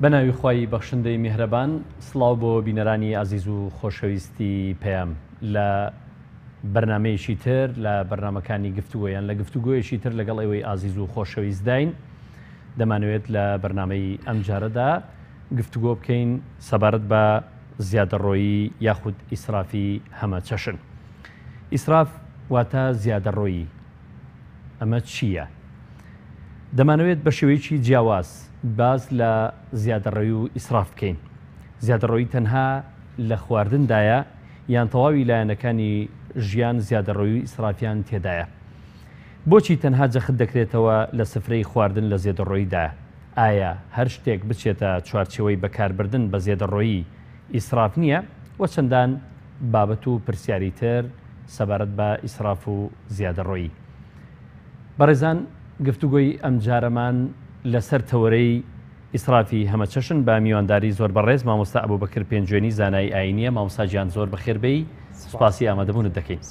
بەناوی خوای بەخشندەی میهرەبان، سڵاو بۆ بینەرانی ئازیز و خۆشەویستی پێم لە بەرنمەیەکی تر لە بەرنمەکانی گفتوگۆیان لە گفتوگۆیەکی تر لەگەڵ ئێوەی ئازیز و خۆشەویست داین. دەمانوێت لە بەرنمەی ئەم جارەدا گفتوگۆ بکەین سەبارەت بە زیادەڕۆیی یاخود ئیسرافی هەمە چەشن. ئیسراف واتە زیادەڕۆیی. ئەمە چییە؟ دەمانەوێت بە شێوەیەکی جیاواز باز لە زیادەڕۆیی و ئیسراف بکەین. زیادەڕۆیی تەنها لە خواردندایە یان تەواوی لایەنەکانی ژیان زیادەڕۆیی و ئیسرافیان تێدایە؟ بۆچی تەنها جەخت دەکرێتەوە لە سفرەی خواردن لە زیادەڕۆییدایە؟ ئایا هەر شتێک بچێتە چوارچێوەی بەکاربردن بە زیادەڕۆیی ئیسراف نییە؟ و چەندان بابەت و پرسیاری تر سەبارەت بە ئیسراف و زیادەڕۆیی. بەڕێزان، گفتوگۆی ئەم جارەمان لەسەر تەوەرەی ئیسرافی هەمە چەشن بە میوانداری زۆر بەڕێز مامۆستا ئەبوبەکر پێنجوێنی زانای ئاینیە. مامۆستا گیان زۆر بەخێربەی، سوپاسی ئامادەبوونت دەکەین.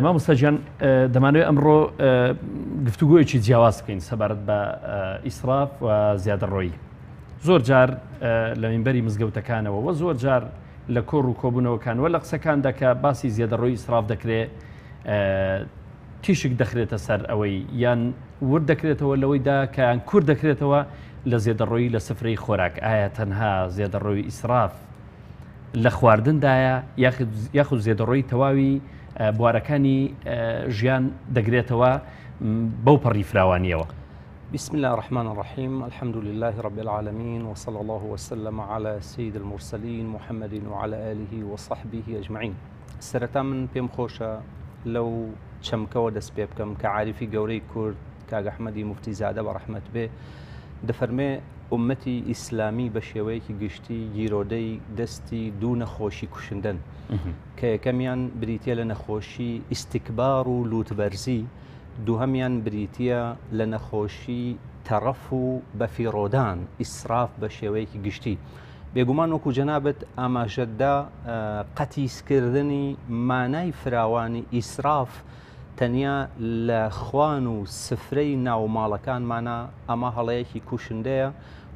مامۆستا گیان، دەمانوێت ئەمڕۆ گفتوگۆیەکی جیاواز بکەین سەبارەت بە ئیسراف و زیادەڕۆیی. زۆر جار لە مینبەری مزگەوتەکانەوە و زۆر جار لە کۆڕ و کۆبوونەوەکان و لە قسەکاندا کە باسی زیادەڕۆیی ئیسراف دەکرێت، تیشک دەخرێتە سەر ئەوەی یان ورد دەکرێتەوە لەوەیدا کە یان کوور دەکرێتەوە لە زیادەڕۆیی لە سفرەی خۆراک. ئایا تەنها زیادەڕۆیی ئیسراف لە خواردندایە یاخود زیادەڕۆیی تەواوی بوارەکانی ژیان دەگرێتەوە بەو پەڕی فراوانیەوە؟ بسم الله الرحمن الرحيم، الحمد لله رب العالمين، وصلى الله وسلم على سيد المرسلين محمد وعلى آله وصحبه أجمعين. سرەتا من پێم خۆشە لەو چەمکەوە دەست پێ بکەم کە عاریفی گەورەی کورد کاگ ئەحمەدی موفتیزادە بە ڕەحمەت بێ دەفەرمێ ئومەتی ئیسلامی بە شێوەیەکی گشتی گیرۆدەی دەستی دوو نەخۆشی کوشندن کە یەکەمیان بریتە لە نەخۆشی ئیستیکبار و لووتبەرزی، دووهەمیان بریتە لە نەخۆشی تەڕەف و بەفیڕۆدان ئیسراف بە شێوەیەکی گشتی. بێگومان وەکو جەنابەت ئاماژەتدا قەتیسکردنی مانای فراوانی ئیسراف تەنیا لە خوان و سفرەی ناوماڵەکانمانە، ئەمە هەڵەیەکی کوشندەیە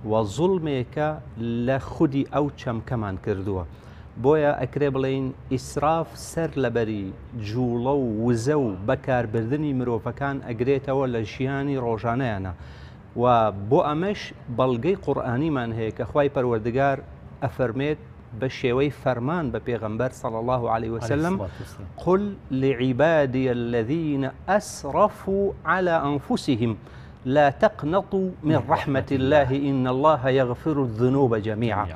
و زوڵمێکە لە خودی ئەو چەمکەمان کردووە. بۆیە ئەکرێ بڵێین ئیسراف سەر لەبەری جوڵە و وزە و بەکاربردنی مرۆڤەکان ئەگرێتەوە لە ژیانی ڕۆژانەیانە و بۆ ئەمەش بەڵگەی قورئانیمان هەیە کە خوای پەروەردگار ئەفەرمێت بە شێوەی فەرمان بە پێغەمبەر صلی الله عليه وسلم قل لعبادي الذين أسرفوا على أنفسهم لا تقنطوا من رحمة الله إن الله يغفر الذنوب جميعا.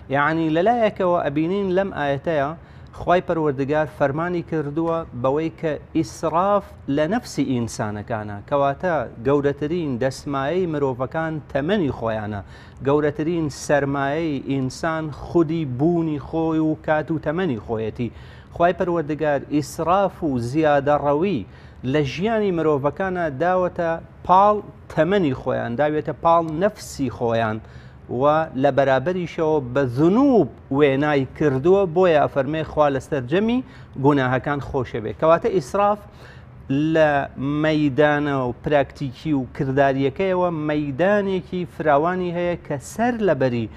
يعني لەلایەکەوە ئەبینین لەم ئاەتەیە خوای پەروەردگار فەرمانی کردووە بەوەی کە ئیسراف لە نەفسی ئینسانەکانە، کەواتە گەورەترین دەسمایەی مرۆڤەکان تەمەنی خۆیانە، گەورەترین سەرمایەی ئینسان خودی بوونی خۆی و کات و تەمەنی خۆیەتی. خوای پەروەردگار ئیسراف و زیادەڕەوی لە ژیانی مرۆڤەکانە داوەتە پاڵ تەمەنی خۆیان، داوێتە پاڵ نەفسی خۆیان و لە بەرابەریشەوە بە ذنوب وێنای کردووە. بۆیە ئەفەرمێ خوا لەسەر جەمی گوناهەکان خۆشە بێ. کەواتە ئیسراف لە مەیدانە و پراکتیکی و کرداریەکەیەوە مەیدانێکی فراوانی هەیە کە سەر لەبەری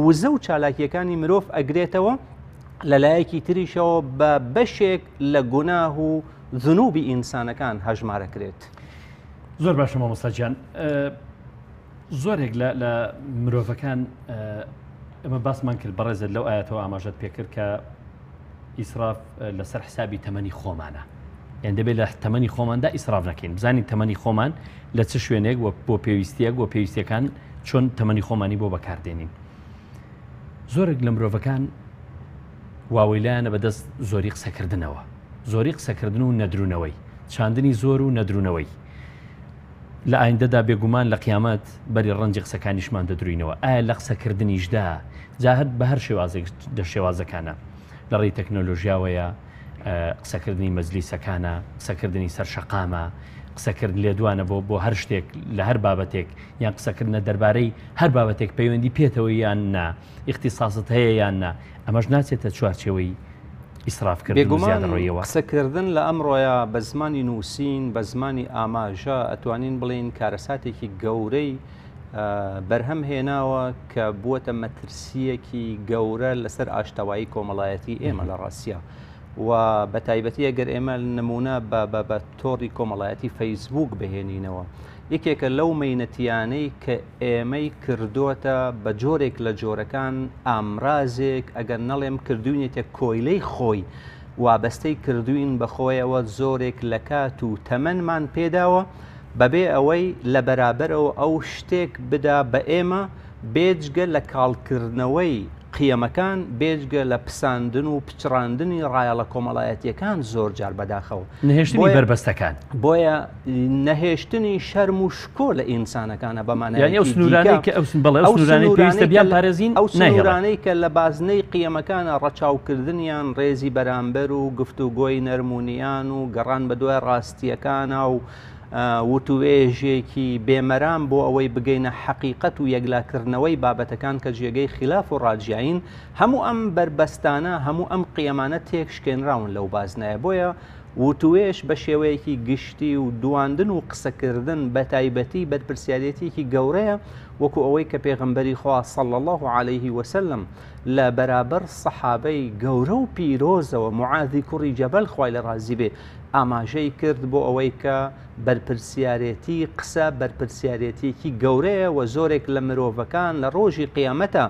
وزە و چالاکیەکانی مرۆڤ ئەگرێتەوە، لەلایەکی تریشەوە بە بەشێک لە گوناه و ذنوبی ئینسانەکان هەژمارەکرێت. زۆر باشە مامۆستا گیان. زۆرێک لە مرۆڤەکان ئەمە باسمان کرد بەڕێزت لەو ئاەتەوە ئاماژەت پێکرد کە ئیسراف لەسەر حسابی تەمەنی خۆمانە، یان دەبێت لە تەمەنی خۆماندا ئیسراف نەکەین. بزانین تەمەنی خۆمان لە چ شوێنێک بۆ پێویستیەک بۆ پێویستیەکان چۆن تەمەنی خۆمانی بۆ بەکاردێنین. زۆرێک لە مرۆڤەکان واویلایانە بەدەست زۆری قسەکردنەوە، زۆری قسەکردن و نەدروونەوەی، چاندنی زۆر و نەدروونەوەی. لە ئایندەدا بێگومان لە قیامەت بەری ڕەنجی قسەکانیشمان دەدروینەوە. ئایا لە قسەکردنیشدا جاهت بە هەر شێوازێک لە شێوازەکانە، لە ڕێی تەکنۆلۆژیاوەیە، قسەکردنی مەجلیسەکانە، قسەکردنی سەر شەقامە، قسەکردن لێدوانە بۆ هەر شتێک لە هەر بابەتێک، یان قسەکردنە دەربارەی هەر بابەتێک پەیوەندی پێتەوە یان نا، ئیختیساست هەیە یان نا، ئەمەش ناچێتە چوارچێوەی ئیسرافکردن و زیادەڕۆییەوە. قسەکردن لە ئەمڕۆیە بە زمانی نووسین، بە زمانی ئاماژە ئەتوانین بڵین کارەساتێکی گەورەی بەرهەم هێناوە کە بووەتە مەترسیەکی گەورە لەسەر ئاشتەوایی کۆمەڵایەتی ئێمە لە ڕاستیا و بە تایبەتی ئەگەر ئێمە نمونە بە تۆڕی کۆمەڵایەتی فەیسبوک بهێنینەوە یەکێکە لەو مەینەتیانەی کە ئێمەی کردووەتە بە جۆرێک لە جۆرەکان ئامرازێک ئەگەر نەڵێم کردوینێتە کۆیلەی خۆی وابەستەی کردوین بەخۆیەوە زۆرێک لە کات و تەمەنمان پێداوە بەبێ ئەوەی لە بەرابەرەوە ئەو شتێک بدا بە ئێمە بێجگە لە کاڵکردنەوەی قیەمەکان بێجگە لە پساندن و پچڕاندنی ڕایەڵە کۆمەڵایەتیەکان زۆر جار بەداخەوە نهێشتنی بربەستەکان بۆیە نەهێشتنی شەرم و شکۆ لە ئینسانەکانە بەمانە ئەو سنوورانەی کە ئەو سنوورانەی پێویستە بیان پارێزین ئەو سنوورانەی کە لە بازنەی قیەمەکانە ڕەچاوکردنیان ڕێزی بەرامبەر و گفتوگۆی نەرمونیان و گەڕان بە دوای ڕاستیەکانە و وتوێژێکی بێمەران بۆ ئەوەی بگەینە حەقیقەت و یەکلاکردنەوەی بابەتەکان کە جێگەی خلاف و ڕاجیاین هەموو ئەم بربەستانە هەموو ئەم قیەمانە تێک شکێنراون لەو بازنایە بۆیە وتوێش بە شێوەیەکی گشتی و دواندن و قسەکردن بە تایبەتی بەرپرسیارەتێکی گەورەیە وەکو ئەوەی کە پێغەمبەری خوا صلی الله عليه وسلم لە بەرابەر سەحابەی گەورە و پیرۆزەوە معاذی کوڕی جەبەل خوای لە ڕازی بێ ئاماژەی کرد بۆ ئەوەی کە بەرپرسیارەتی قسە بەرپرسیارەتێکی گەورەیە و زۆرێک لە مرۆڤەکان لە ڕۆژی قیامەتە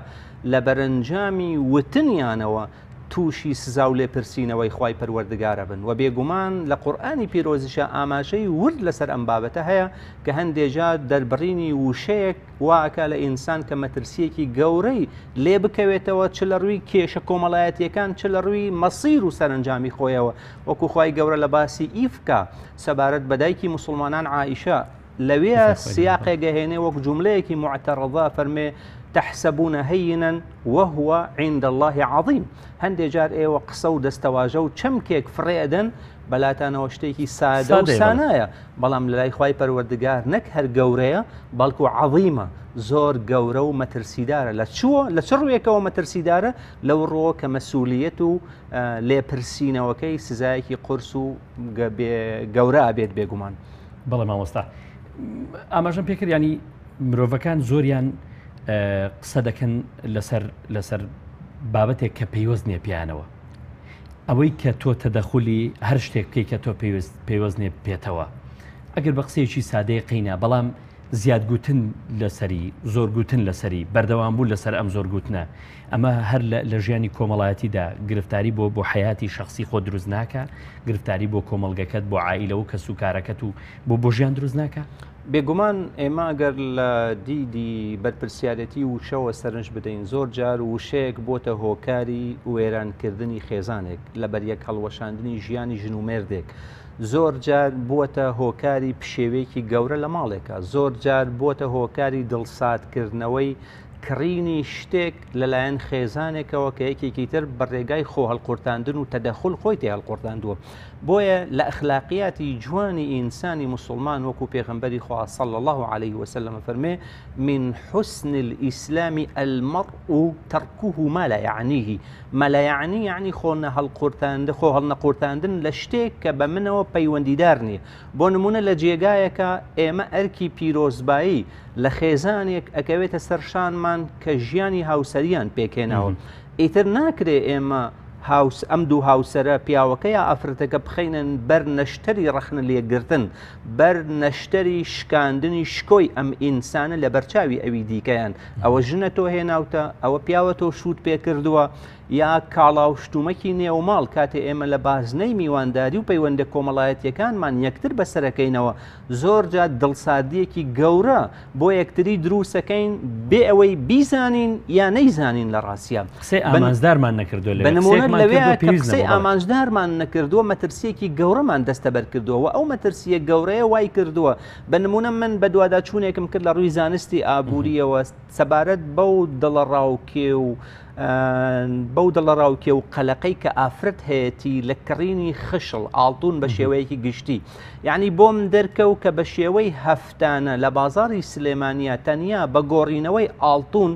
لە بەرەنجامی وتنیانەوە تووشی سزا و لێپرسینەوەی خوای پەروەردگارە بن و بێگومان لە قورئانی پیرۆزیشە ئاماژەی ورد لەسەر ئەم بابەتە هەیە کە هەندێجا دەربڕینی وشەیەک واکە لە ئینسان کە مەترسیەکی گەورەی لێ بکەوێتەوە چ لە ڕووی کێشە کۆمەڵایەتیەکان چ لە ڕووی مەسیر و سەرنجامی خۆیەوە وەکو خوای گەورە لە باسی ئیفکە سەبارەت بەدایکی مسلمانان عائیشە لەوێ سیاقێک گەهێنێ وەک جوملەیەکی معتەڕەضا فەرمێ تحسبون هينا وهو عند الله عظيم هەندێک جار ئێوە قسە و دەستەواژە و چەمکێک فڕێدەن بەلاتانەوە شتێکی سادە و سانایە بەڵام لە لای خوای پەروەردگار نەک هەر گەورەیە بەڵکو عەظیمە زۆر گەورە و مەترسیدارە لە چ ڕوویەکەوە مەترسیدارە لەو ڕۆ کە مەسئولیەت و لێپرسینەوەکەی سزایەکی قورس و گەورە ئابێت بێگومان. بەڵێ مامۆستا ئاماژەم پێکرد ینی مرۆڤەکان زۆریان قسە دەکەن لەسەر بابەتێک کە پەیوەست نییە پیانەوە ئەوەی کە تۆ تەدەخولی هەر شتێک بکەی کە تۆ پەیوەست نیە بێتەوە ئەگەر بە قسەیەکی سادەیە قینە بەڵام زیادگوتن لەسەری زۆرگوتن لەسەری بەردەوامبوو لەسەر ئەم زۆرگوتنە ئەمە هەر لە ژیانی کۆمەڵایەتیدا گرفتاری بۆ حیاتی شخصی خۆ دروست ناکە گرفتاری بۆ کۆمەڵگەکەت بۆ عائیلە و کەس و کارەکەت و بۆ ژیان دروست ناکە بێگومان ئێمە ئەگەر لە دیدی بەرپرسیارەتی وشەوە سەرنج بدەین زۆر جار وشەیەک بۆتە هۆکاری وێرانکردنی خێزانێک لە بەریەک هەڵوەشاندنی ژیانی ژن و مێردێک زۆر جار بووەتە هۆکاری پشێوەیەکی گەورە لە ماڵێکە زۆر جار بووەتە هۆکاری دڵسادکردنەوەی کڕینی شتێک لەلایەن خێزانێکەوە کە یەکێکی تر بە ڕێگای خۆ هەڵقورتاندن و تەدەخل خۆی تێ هەڵقورتاندووە بۆیە لە ئەخلاقیاتی جوانی ئینسانی مسلمان وەکو پێغەمبەری خوا صلی الله عليه وسلم فەرمێ من حسن الإسلام المرء تركه ما لا يعنيه ما لا يعني يعني خۆ هەڵنەقورتاندن لە شتێک کە بە منەوە پەیوەندیدار نییە بۆ نمونە لە جێگایەکە ئێمە ئەرکی پیرۆزبایی لە خێزانێک ئەکەوێتە سەرشانمان کە ژیانی هاوسەریان پێکێناوە ئیتر ناکرێ ئێمە ئەم دوو هاوسەرە پیاوەکە یا ئافرەتەکە بخەینن بەر نەشتەری ڕەخنە لێگرتن بەر نەشتەری شکاندنی شکۆی ئەم ئینسانە لە بەرچاوی ئەوی دیکەیان ئەوە ژنە تۆ هێناوتە ئەوە پیاوە تۆ شووت پێکردووە یا کاڵاو شتومەکی نێوماڵ کاتێ ئێمە لە بازنەی میوانداری و پەیوەندە کۆمەڵایەتیەکانمان یەکتر بەسەرەکەینەوە زۆر جات دڵسادیەکی گەورە بۆ یەکتری دروستەکەین بێ ئەوەی بیزانین یا نەیزانین لە ڕاستیان قسەی ئامانجدارمان نەکردو بنمونە لەوێ قسەی ئامانجدارمان نەکردووە مەترسیەکی گەورەمان دەستەبەر کردووە ئەو مەترسیە گەورەیە وای کردووە بنمونە من بە دووادا چوونێکم کرد لە ڕووی زانستی ئابووریەوە سەبارەت بەو دڵە ڕاوکێ و بەو دڵەڕاوکێ و قەلەقەی کە ئافرەت هەیەی لە کڕینی خشڵ ئاڵتون بە شێوەیەکی گشتی، یعنی بۆم دەرکەو کە بە شێوەی هەفتانە لە بازاری سلێمانیا تەنیا بە گۆڕینەوەی ئاڵتون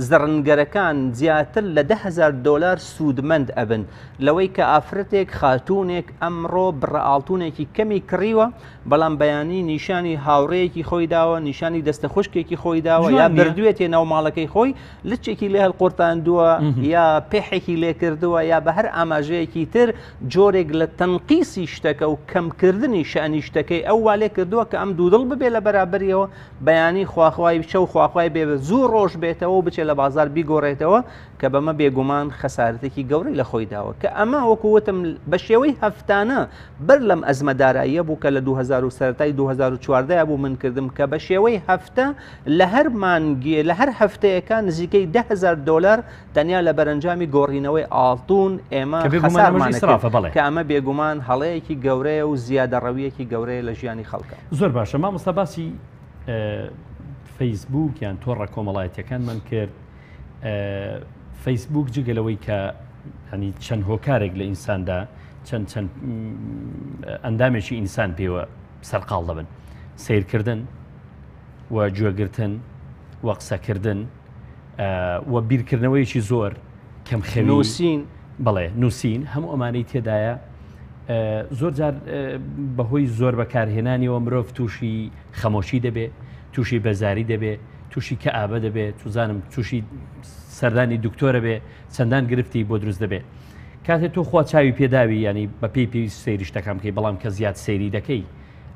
زڕنگەرەکان زیاتر لە $10,000 سوودمەند ئەبن لەوەی کە ئافرەتێک خاتوونێک ئەمڕۆ بڕە ئاڵتونێکی کەمی کڕیوە بەڵام بەیانی نیشانی هاوڕەیەکی خۆی داوە، نیشانی دەستە خوشکێکی خۆی داوە، یا بردوێتێ ناو ماڵەکەی خۆی لچێکی لێ هەڵقورتاندووە یا پێحێکی لێ کردووە یا بە هەر ئاماژەیەکی تر جۆرێک لە تەنقیسی شتەکە و کەمکردنی شەئنی شتەکەی ئەو وا لێ کردووە کە ئەم دوودڵ ببێ لە بەرابەریەوە بەیانی خواخوای شەو خواخوای بێ زوو ڕۆژ بێتەوە و بچێت لە بازار بیگۆڕێتەوە کە بەمە بێگومان خەسارەتێکی گەورەی لە خۆی داوە کە ئەمە وەکووتم بە شێوەی هەفتانە بەر لەم ئەزمەداراییە بوو کە لە 2000 سەرەتای 2014 بوو من کردم کە بە شێوەی هەفتە لە هەر مانگیە لە هەر هەفتەیەکە نزیکەی $10,000 تەنیا لە بەرەنجامی گۆڕینەوەی ئاڵتون ئێمە خەسارمانەکە ئەمە بێگومان هەڵەیەکی گەورەیە و زیادەڕەویەکی گەورەیە لە ژیانی خەڵکە. زۆر باشە مامۆستا باسی فەیسبوک یان تۆڕە کۆمەڵایەتیەکانمان کرد. فەیسبوک جگەلەوەی کە هەنی چەند هۆکارێک لە ئینساندا چەند ئەندامێکی ئینسان پێوە سەرقاڵ دەبن، سیرکردن و گوێگرتن و قسەکردن و بیرکردنەوەیکی زۆر کەم خەوی نووسین بەڵێ نووسین هەموو ئەمانەی تێدایە زۆر جار بەهۆی زۆر بەکارهێنانیەوە مرۆڤ تووشی خەمۆشی دەبێت، تووشی بەزاری دەبێت، تووشی کەئابە دەبێت، توزانم تووشی سەردانی دکتۆرە بێ چەندان گرفتی بۆ دروست دەبێت. کاتێک تۆ خوا چاوی پێداوی ینی بە پێویست سەیری شتەکەم بکەی بەڵام کە زیاد سەیری دەکەی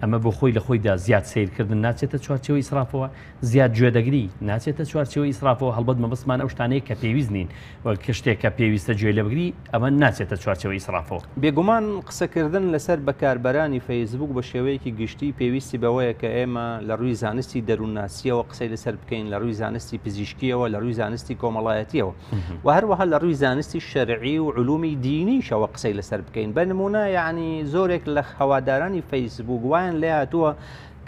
ئەمە بۆ خۆی لە خۆیدا زیاد سیرکردن ناچێتە چوارچەوەی ئیسرافەوە، زیاد گوێدەگری ناچێتە چوارچەوەی ئیسرافەوە. هەڵبەت مەبەستمان ئەو شتانەیە کە پێویست نین و کشتێک کە پێویستە گوێ لەبگری ئەمە ناچێتە چوارچەوەی ئیسرافەوە. بێگومان قسەکردن لەسەر بەکاربەرانی فەیسبوک بە شێوەیەکی گشتی پێویستی بەوەیە کە ئێمە لە ڕووی زانستی دەروونناسیەوە قسەی لەسەر بکەین، لە ڕووی زانستی پزیشکیەوە، لە ڕووی زانستی کۆمەڵایەتیەوە و هەروەها لە ڕووی زانستی شەرعی و علومی دینیشەوە قسەی لەسەر بکەین. بە نمونە یعنی زۆرێک لە هەوادارانی فەیسبوک وایان لێ هاتووە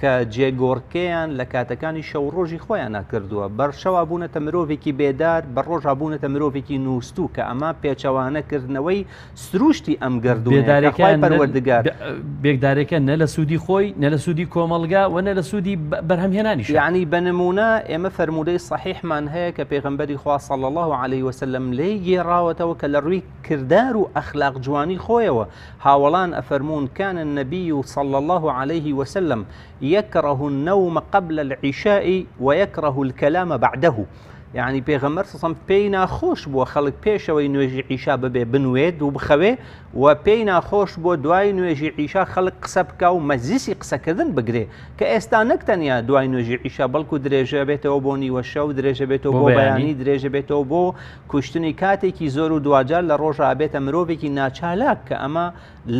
کە جێگۆڕکەیان لە کاتەکانی شەو ڕۆژی خۆیان ناکردووە، بەرشەوا بوونەتە مرۆڤێکی بێدار، بە ڕۆژا بوونەتە مرۆڤێکی نووسوو کە ئەمە پێچەوانەکردنەوەی سروشتی ئەم گردوونەکەی پەروەردگار بێکدارێکە نە لە سوودی خۆی نە لە سوودی کۆمەڵگا و نە لە سوودی بەرهەمهێنانیش. یعنی بە نمونە ئێمە فەرمودەی صحیحمان هەیە کە پێغەمبەری خوا صلی الله عليه وسلم لێی گێڕاوەتەوە کە لە ڕووی کردار و ئەخلاق جوانی خۆیەوە هاوڵان ئەفەرمون كان النبي صلى الله عليه وسلم يكره النوم قبل العشاء ويكره الكلام بعده. يعني پێغەمبەر سەسەم پێی ناخۆش بووە خەڵک پێشەوەی نوێژی عیشا ببێ بنوێت و بخەوێ و پێی ناخۆش بۆ دوای نوێژی عیشا خەڵک قسە بکە و مەزیسی قسەکردن بگرێ کە ئێستا نەک تەنیا دوای نوێژی عیشا بەڵکو درێژە بێتەوە بۆ نیوە شەو، درێژە بێتەوە بۆ بەیانی، درێژە بێتەوە بۆ کوشتنی کاتێکی زۆر و دوجار لە ڕۆژە بێتە مرۆڤێکی ناچالاک کە ئەمە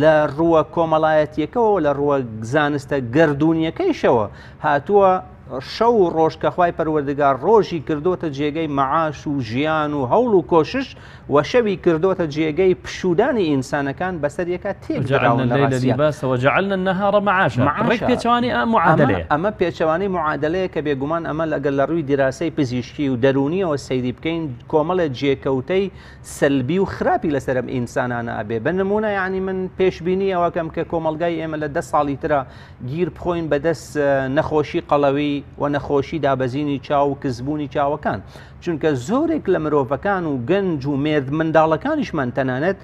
لە ڕووە کۆمەڵایەتیەکەەوە لە ڕووە زانستە گردوونیەکەیشەوە هاتووە شەو و ڕۆژ کە خوای پەروەردگار ڕۆژی کردوتە جێگەی مەعاش و ژیان و هەوڵ و کۆشش و شەوی کردوتە جێگەی پشودانی ئینسانەکان بەسەر یەکە تێباسەوە جعلنا النهار معاشا. ڕێک پێچەوانی معادلەیە، ئەمە پێچەوانی معادلەیە کە بێگومان ئەمە لەگەڵ لە ڕووی دیراسەی پزیشکی و دەرونیەوە سەیری بکەین کۆمەڵە جێکەوتەی سەلبی و خراپی لەسەر ئینسانانە ئەبێ. بە نمونە یعنی من پێشبینی ئەوەکەم کە کۆمەلگای ئێمە لە 10 ساڵی ترە گیر بخۆین بەدەست نەخۆشی قەڵەوی و نەخۆشی دابەزینی چاو و کزبوونی چاوەکان، چونکە زۆرێک لە مرۆڤەکان و گەنج و مێرد منداڵەکانیشمان تەنانەت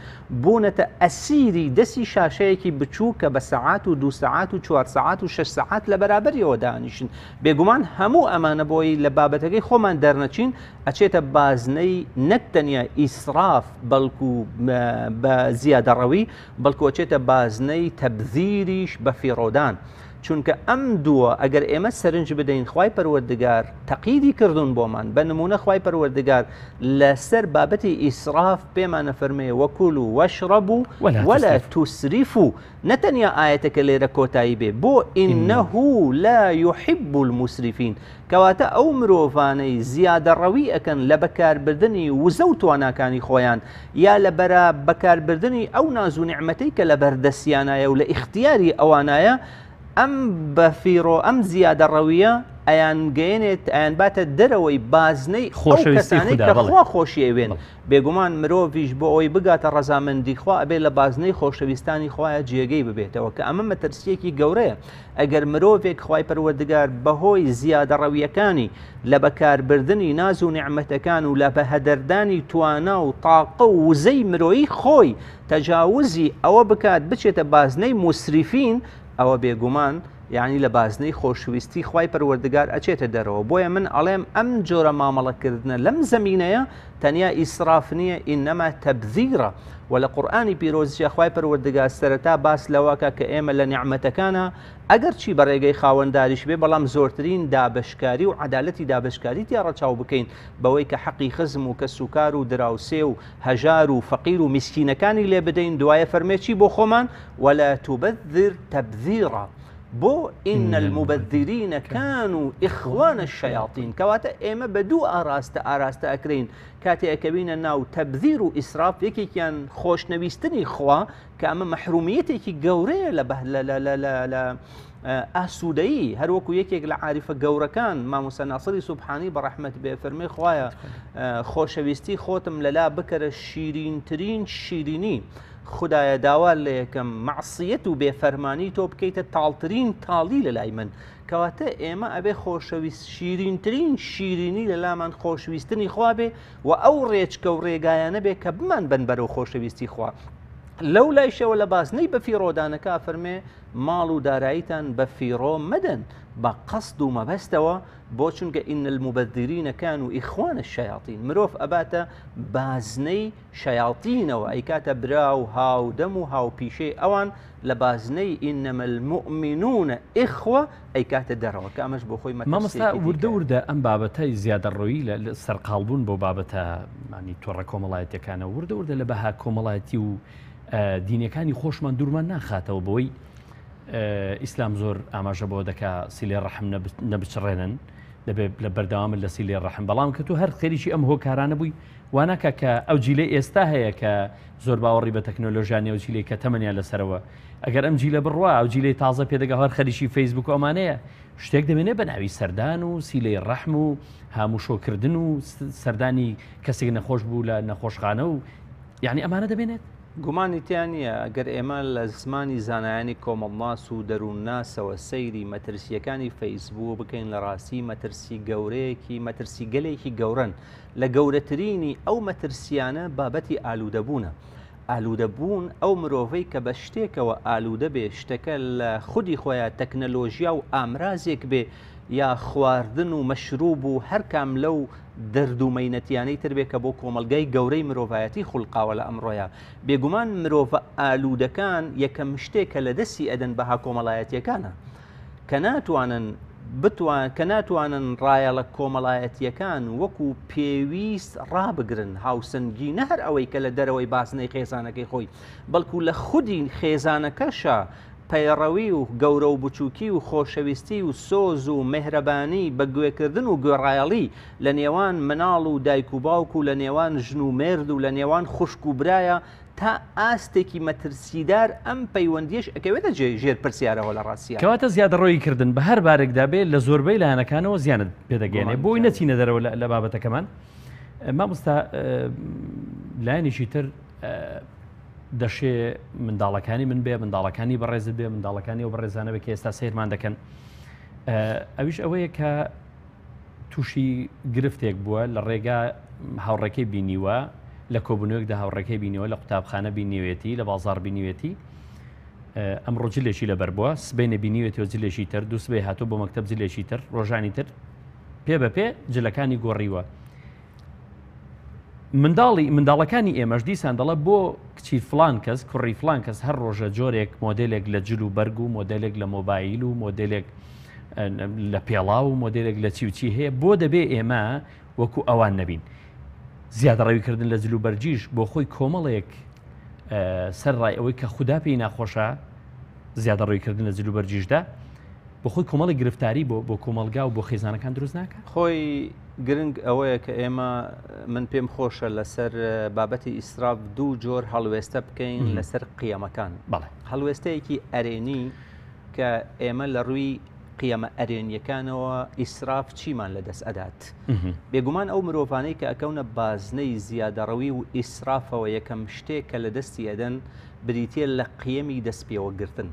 بوونەتە ئەسیری دەستی شاشەیەکی بچوو کە بە سەعات و 2 سەعات و 4 سەعات و 6 سەعات لە بەرابەریەوە دانیشن. بێگومان هەموو ئەمانە بۆی لە بابەتەکەی خۆمان دەرنەچین ئەچێتە بازنەی نەک تەنیا ئیسراف بەڵکو بە زیادەڕەوی بەڵکو ئەچێتە بازنەی تەبذیریش بە فیڕۆدان. چونکە ئەم دووە ئەگەر ئێمە سەرنج بدەین خوای پەروەردگار تەقیدی کردوون بۆمان. بە نمونە خوای پەروەردگار لەسەر بابەتی ئیسراف پێمانە فەرمێ وەکولوا وەشڕەبوا وەلا توسریفوا. نەتەنیا ئاەتەکە لێرە کۆتایی بێ بۆ ئینەه لا يحب المسرفین، کەواتە ئەو مرۆڤانەی زیادەڕەوی ئەکەن لە بەکاربردنی وزە و تواناکانی خۆیان یا لە بەرە بەکاربردنی ئەو ناز و نیعمەتەی کە لە بەردەستیانایە و لە ئیختیاری ئەوانایە ئەم بەفیڕۆ ئەم زیادەڕەویە ئەیان گەێنێت ئەیان باتە دەرەوەی بازنەی خۆشەویستی کەسانی کە خوا خۆشی ئەوێن بێگومان مرۆڤیش بۆ ئەوەی بگاتە ڕەزامەندی خوا ئەبێ لە بازنەی خۆشەویستانی خوایە جێگەی ببێتەوە کە ئەمە مەترسیەکی گەورەیە ئەگەر مرۆڤێک خوای پەروەردگار بەهۆی زیادە ڕەویەکانی لە بەکاربردنی ناز و نیعمەتەکان و لە بەهەدەردانی توانا و تاقە و وزەی مرۆیی خۆی تەجاوزی ئەوە بکات بچێتە بازنەی موسریفین ئەوە بێگومان یعنی لە بازنەی خۆشویستی خوای پەروەردگار ئەچێتە دەرەوە بۆیە من ئەڵێم ئەم جۆرە مامەڵەکردنە لەم زەمینەیە تەنیا ئیسراف نییە ئینەما تەبذیرە و لە قورئانی پیرۆزیە خوای پەروەردگار سەرەتا باس لەوەکە کە ئێمە لە نیعمەتەکانە ئەگەر چی بەڕێگەی خاوەنداریش بێ بەڵام زۆرترین دابشکاری و عەدالەتی دابشکاری تیا ڕەچاو بکەین بەوەی کە حەقی خزم و کە سوکار و دراوسێ و هەژار و فەقیر و میسکینەکانی لێ بدەین دوایە فەرمێکی بۆ خۆمان ولا تبذر تبذیرا بۆ إن المبذرين كانوا إخوان الشياطين کەواتە ئێمە بە دوو ئاراستە ئەکرین کاتێ ئەکەوینە ناو تەبذیر و ئیسراف یەکێکیان خۆشنەویستنی خوا کە ئەمە مەحرومیەتێکی گەورەیە لە ئاسوودەیی هەروەکو یەکێک لە عاریفە گەورەکان مامۆستا ناصری سوبحانی بەڕەحمەت بێ فەرمێ خوایە خۆشەویستی خۆتم لەلا بکەرە شیرینترین شیرینی خدایە داوا لە یەکەم معسیەت و بێفەرمانی تۆ بکەیتە تاڵترین تاڵی لە لای من کەواتە ئێمە ئەبێ خۆشەویست شیرینترین شیرینی لە لامان خۆشویستنی خوا بێ و ئەو ڕێچکە و ڕێگایانە بێ کە بمان بن بەرەو خۆشەویستی خوا لەو لایشەوە لە بازنەی بە فیڕۆدانەکە فەرمێ ماڵ و داراییتان بە فیڕۆ مەدەن بە قەسد و مەبەستەوە بۆ چونکە ئین المبذرین كانوا إخوان الشياطين مرۆڤ ئەباتە بازنەی شەیاطینەوە ئەیکاتە برا و هاودەم و هاوپیشەی ئەوان لە بازنەی ئینەمە المؤمنون ئیخوە ئەیکاتە دەرەوە کە ئەمەش بۆ خۆی مامۆستا وردە وردە ئەم بابەتەی زیادەڕۆیی لە سەرقاڵبوون بۆ بابەتە مانی تۆڕە کۆمەڵایەتیەکانە وردە وردە لە بەها کۆمەڵایەتی و دینیەکانی خۆشمان دوورمان ناخاتەوە بۆی ئیسلام زۆر ئاماژە بۆ دەکا سیلێ ڕەحم نەبچڕێنن دەبێت لە بەردەوامن لە سیلێ ڕەحم بەڵام کە تۆ هەر خێریشی ئەم هۆکارانە بووی واناکە کە ئەو جیلەی ئێستا هەیە کە زۆر باوەڕی بە تەکنۆلۆژیانی ئەو جیلەی کە تەمەنیان لەسەرەوە ئەگەر ئەم جیلە بڕوا ئەو جیلەی تازە پێدەگا هەر خەریشی فەیسبوک ئەمانەیە شتێک دەمێنێ بە ناوی سەردان و سیلەی ڕەحم و هاموشۆکردن و سەردانی کەسێک نەخۆش بوو لە نەخۆشخانە و یعنی ئەمانە دەبێنێت گومانی تیان نییە ئەگەر ئێمە لە زمانی زانایانی کۆمەڵناس و دەروونناسەوە سەیری مەترسیەکانی فەیسبوو بکەین لە ڕاستی مەترسی گەورەیەکی مەترسی گەلێکی گەورن لە گەورەترینی ئەو مەترسیانە بابەتی ئالوودەبوونە ئالوودەبوون ئەو مرۆڤەی کە بە شتێکەوە ئالوودە بێ شتەکە لە خودی خۆیان تەکنەلۆژیا و ئامرازێک بێ یا خواردن و مەشروب و هەر کام لەو دەرد و مەینەتیانەی تر بێ کە بۆ کۆمەلگای گەورەی مرۆڤایەتی خوڵقاوە لە ئەمڕۆیە بێگومان مرۆڤە ئالوودەکان یەکەم شتێکە لە دەستی ئەدەن بەها کۆمەڵایەتیەکانە کە ناتوانن ڕایەڵە کۆمەڵایەتیەکان وەکو پێویست ڕابگرن هاوسەنگی نە هەر ئەوەی کە لە دەرەوەی باسنەی خێزانەکەی خۆی بەڵکو لە خودی خێزانەکەشە پەیڕەوی و گەورە و بچووکی و خۆشەویستی و سۆز و مهرەبانی بە گوێکردن و گوێڕایەڵی لە نێوان مناڵ و دایک و باوک و لە نێوان ژن و مێرد و لە نێوان خوشک و برایە تا ئاستێکی مەترسیدار ئەم پەیوەندیش ئەکەوێتە ژێر پرسیارەوە لە ڕاستیە کەواتە زیادەڕۆیی کردن بە هەر بارێکدا بێت لە زۆربەی لایەنەکانەوە زیانت پێدەگەێنێ بۆی نەچینە دەرەوە لە بابەتەکەمان مامۆستا لایەنێکی تر دەشێ منداڵەکانی من بێ منداڵەکانی بەڕێزت بێ منداڵەکانی و بەڕێزانە بێ کە ئێستا سیرمان دەکەن ئەویش ئەوەیە کە تووشی گرفتێک بووە لە ڕێگا هاوڕێکەی بینیوە لە کۆبوونەوەکدا هاوڕێکەی بینیوە لە قوتابخانە بینیوێتی لە بازار بینیوێتی ئەمڕۆ جلێکی لەبەر بووە سبەینە بینیوێتەوە جلێکی تر دوو سبەی هاتوو بۆ مەکتەب جلێکی تر ڕۆژانی تر پێ بە پێ جلەکانی گۆڕیوە منداڵەکانی ئێمەش دیسان دەڵە بۆ کچی فلان کەس کوڕی فلان کەس هەر ڕۆژە جۆرێک مۆدلێک لە جل و بەرگ و مۆدلێک لە مۆبایل و مۆدلێک لە پێڵا و مۆدلێک لە چی هەیە بۆ دەبێ ئێمە وەکو ئەوان نەبین زیادەڕەویکردن لە جل و بەرجیش بۆ خۆی کۆمەڵێک سەرڕای ئەوەی کە خوددا پێی ناخۆشە زیادەڕەویکردن لە جل و بەرجیشدا بۆ خۆی کۆمەڵی گرفتاری بۆ کۆمەلگا و بۆ خێزانەکان دروست ناکە خۆی گرنگ ئەوەیە کە ئێمە من پێم خۆشە لەسەر بابەتی ئیسراف دوو جۆر هەڵوێستە بکەین لەسەر قیەمەکان هەڵوێستەیەکی ئەرێنی کە ئێمە لە ڕووی قیەمە ئەرێنیەکانەوە ئیسراف چیمان لەدەست ئەدات بێگومان ئەو مرۆڤانەی کە ئەکەونە بازنەی زیادەڕەوی و ئیسرافەوە یەکەم شتێک کە لە دەستی ئەدەن بریتە لە قیەمی دەستپێوەگرتن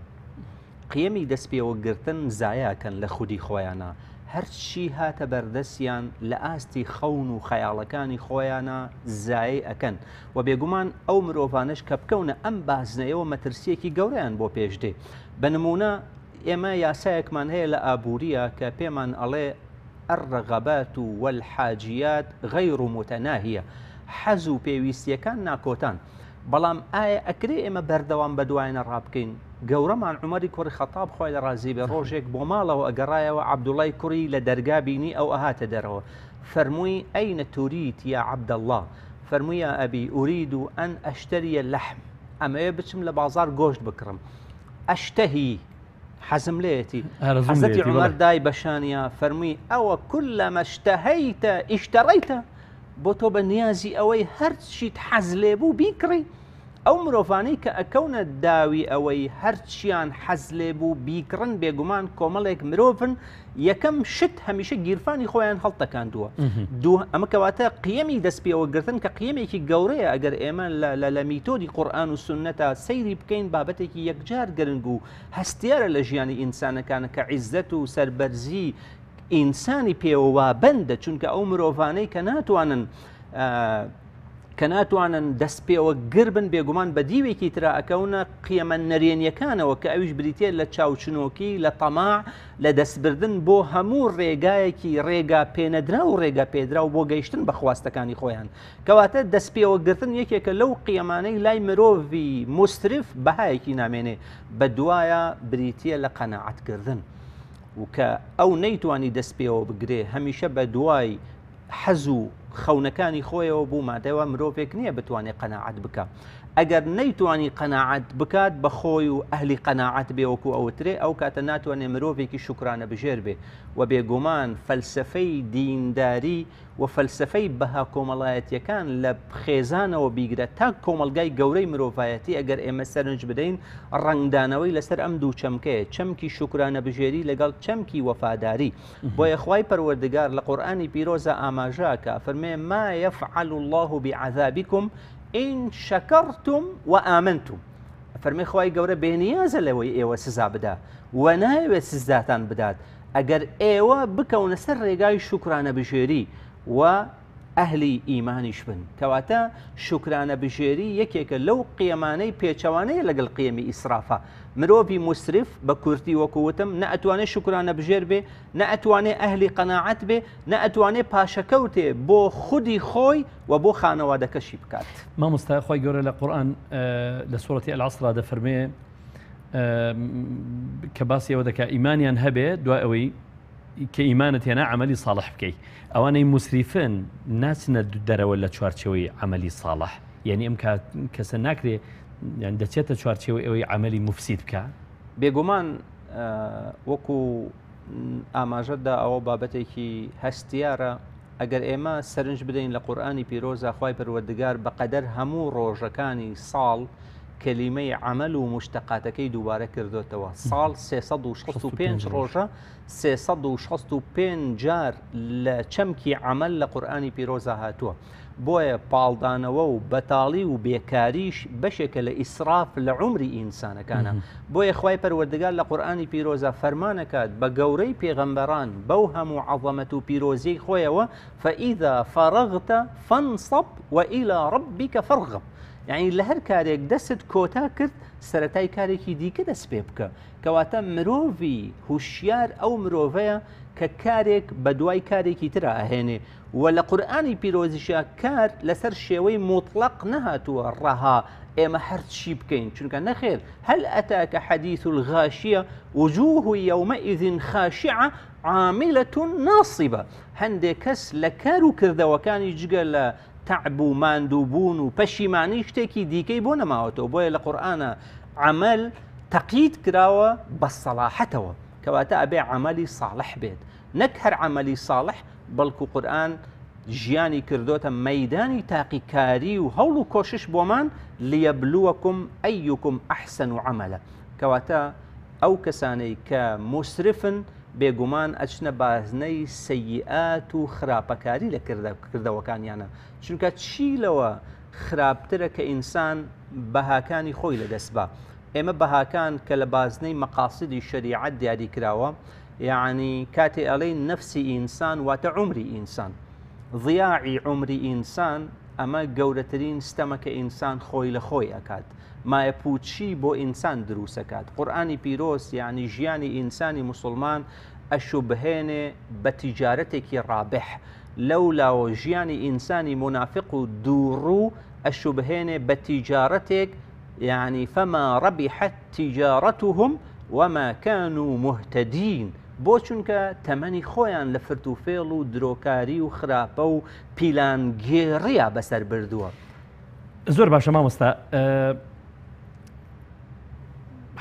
قیەمی دەستپێوەگرتن زایاکەن لە خودی خۆیانە هەرچی هاتە بەردەستیان لە ئاستی خەون و خەیاڵەکانی خۆیانە زایی ئەکەن و بێگومان ئەو مرۆڤانش کە بکەونە ئەم بازنەیەوە مەترسیەکی گەورەیان بۆ پێشدێ بە نمونە ئێمە یاسایەکمان هەیە لە ئابووریە کە پێمان ئەڵێ الرغبات والحاجيات غير متناهية حەز و پێویستیەکان ناکۆتان بەڵام ئایا ئەکرێ ئێمە بەردەوام بە دوایانە ڕابکەین گەورەمان عومەری کوڕی خەتاب خۆی لە ڕازی بێ ڕۆژێک بۆ ماڵەوە ئەگەڕایەوە عەبدوڵای کوڕی لە دەرگا بینی ئەو ئەهاتە دەرەوە فەرمووی ئەینە توریت یا عەبدەڵڵا فەرمووی یا ئەبی ئورید ئەن ئەشتەریە لەحم ئەمەوێ بچم لە بازار گۆشت بکڕم ئەشتەهی حەزم لێتی حەزەتی عومەر دای بەشانیا فەرمووی ئەوە کولەمە اشتەهەیتە ئیشتەڕەیتە بۆ تۆ بە نیازی ئەوەی هەرچیت حەز لێ بوو بیکڕی ئەو مرۆڤانەی کە ئەکەونە داوی ئەوەی هەرچیان حەز لێ بوو بیکڕن بێگومان کۆمەڵێک مرۆڤن یەکەم شت هەمیشە گیرفانی خۆیان هەڵتەکاندووە ئەمە کەواتە قیەمی دەستپێوەگرتن کە قیەمێکی گەورەیە ئەگەر ئێمە لە میتۆدی قورئان و سونەتە سەیری بکەین بابەتێکی یەکجار گرنگ و هەستیارە لە ژیانی ئینسانەکانە کە عیزەت و سەربەرزی ئینسانی پێوە بەندە چونکە ئەو مرۆڤانەی کە ناتوانن دەست پێوە گربن بێگومان بە دیوێکی ترا ئەکەونە قیەمە نەرێنیەکانەوە کە ئەویش بریتێ لە چاوچنۆکی لە تەماع لە دەستبردن بۆ هەموو ڕێگایەکی ڕێگا پێنەدرا و ڕێگا پێدرا و بۆ گەیشتن بە خواستەکانی خۆیان کەواتە دەست پێوەگرتن یەکێکە لەو قیەمانەی لای مرۆڤی مسترف بەهایەکی نامێنێ بە دوایە بریتە لە قەناعەتکردن و کە ئەو نەیتوانی دەست پێوە بگرێ هەمیشە بە دوای حەز و خەونەکانی خۆیەوە بوو مادەوە مرۆڤێک نییە بتوانێت قەناعەت بکە ئەگەر نەیتوانی قەناعەت بکات بە خۆی و ئەهلی قەناعەت بێوەکو ئەوترێ ئەو کاتە ناتوانێت مرۆڤێکی شکرانە بژێر بێ و بێگومان فەلسفەی دینداری و فەلسفەی بەها کۆمەڵایەتیەکان لە خێزانەوە بیگرە تا کۆمەلگای گەورەی مرۆڤایەتی ئەگەر ئێمە سەرنج بدەین ڕنگدانەوەی لەسەر ئەم دوو چەمکەیە چەمکی شکرانە بژێری لەگەڵ چەمکی وەفاداری بۆیە خوای پەروەردگار لە قورئانی پیرۆزە ئاماژاکە فەرمێ ما يفعل الله بعذابكم إن شكرتم وآمنتم فەرمی خوای گەورە بێنیازە لەوەی ئێوە سزا بدا و ناوێت سزاتان بدات ئەگەر ئێوە بکەونە سەر ڕێگای شکرانە بژێری و ئەهلی ئیمانیش بن کەواتە شکرانە بژێری یەکێکە لەو قیەمانەی پێچەوانەیە لەگەڵ قیەمی ئیسرافە مرۆڤی مسرف بە کورتی وەکووتم نە ئەتوانێت شکرانە بژێر بێ نە ئەتوانێت ئەهلی قەناعەت بێ نە ئەتوانێت پاشەکەوتێ بۆ خودی خۆی و بۆ خانەوادەکەشی بکات مامۆستا خۆی گەورە لە قورئان لە سوورەتی العەسڕ دەفەرمێ کە باسی ئەوە دەکات ئیمانیان هەبێ دوای ئەوەی کە ئیمانت هێنا عەمەلی ساڵح بکەیت ئەوانەی مسریفن ناچنە دەرەوە لە چوارچێوەی عەمەلی ساڵح یعنی ئەم کەسە ناکرێ یان دەچێتە چوارچێوەی ئەوەی عەمەلی مفسید بکە بێگومان وەکو ئاماژەدا ئەوە بابەتێکی هەستیارە ئەگەر ئێمە سەرنج بدەین لە قورئانی پیرۆزە خوای پەروەردگار بەقەدەر هەموو ڕۆژەکانی ساڵ کەلیمەی عەمەل و مشتەقاتەکەی دووبارە کردوتەوە ساڵ 365 ڕۆژە 365 جار لە چەمکی عەمەل لە قورئانی پیرۆزە هاتووە بۆیە پاڵدانەوە و بەتاڵی و بێکاریش بەشێکە لە ئیسراف لە عومری ئینسانەکانە بۆیە خوای پەروەردگار لە قورئانی پیرۆزە فەرمانەکات بە گەورەی پێغەمبەران بەو هەموو عەظەمەت و پیرۆزیی خۆیەوە فەئیذا فەرەغتە فەنصەب وئیلی ڕەبیکە فەرغەب یعنی لە هەر کارێک دەست کۆتا کرد سەرەتای کارێکی دیکە دەست پێ بکە کەواتە مرۆڤی هوشیار ئەو مرۆڤەیە کە کارێک بە دوای کارێکی تر ئاهێنێ و لە قورئانی پیرۆزیشە کار لەسەر شێوەی مطلق نەهاتووە ڕەها ئێمە هەرچی بکەین چونکە نەخێر هەل ئەتاکە حەدیث الغاشیە وجوه یومئذ خاشعة عاملة ناصبة هەندێک کەس لە کار و کردەوەکانی جگە لە تعب و ماندووبوون و پەشیمانی شتێکی دیکەی بۆ نەماوەتەوە بۆیە لە قورئانە عەمەل تەقیید کراوە بە سەڵاحەتەوە کەواتە ئەبێ عەمەلی ساڵح بێت نەک هەر عەمەلی ساڵح بەڵکو قورئان ژیانی کردوتە مەیدانی تاقیکاری و هەوڵ و کۆشش بۆمان لیەبلووەکم ئەیوکم ئەحسەن عەمەلە کەواتە ئەو کەسانەی کە مسرفن بێگومان ئەچنە بازنەی سەیئات و خراپەکاری لە کردەوەکانیانە، چونکە چی لەوە خراپترە کە ئینسان بەهاکانی خۆی لەدەست بە. ئێمە بەهاکان کە لە بازنەی مەقاصدی شەریعەت دیاری کراوە، یعنی کاتێ ئەڵێ نەفسی ئینسان واتە عمری ئینسان، ضیاعی عمری ئینسان، ئەمە گەورەترین ستەمە کە ئینسان خۆی لە خۆی ئەکات، مایە پوچی بۆ ئینسان دروستەکات. قورئانی پیرۆز یعنی ژیانی ئینسانی مسلمان ئەشوبهێنێ بە تیجارەتێکی ڕابح، لەولاوە ژیانی ئینسانی منافق و دووڕوو ئەشوبهێنێ بە تیجارەتێک، يعني فما ربحت تجارتهم وما كانوا مهتدين، بۆ چونکە تەمەنی خۆیان لە فرتوفێڵ و درۆکاری و خراپە و پیلانگێڕیە بەسەر بردووە. زۆر باشە مامۆستا،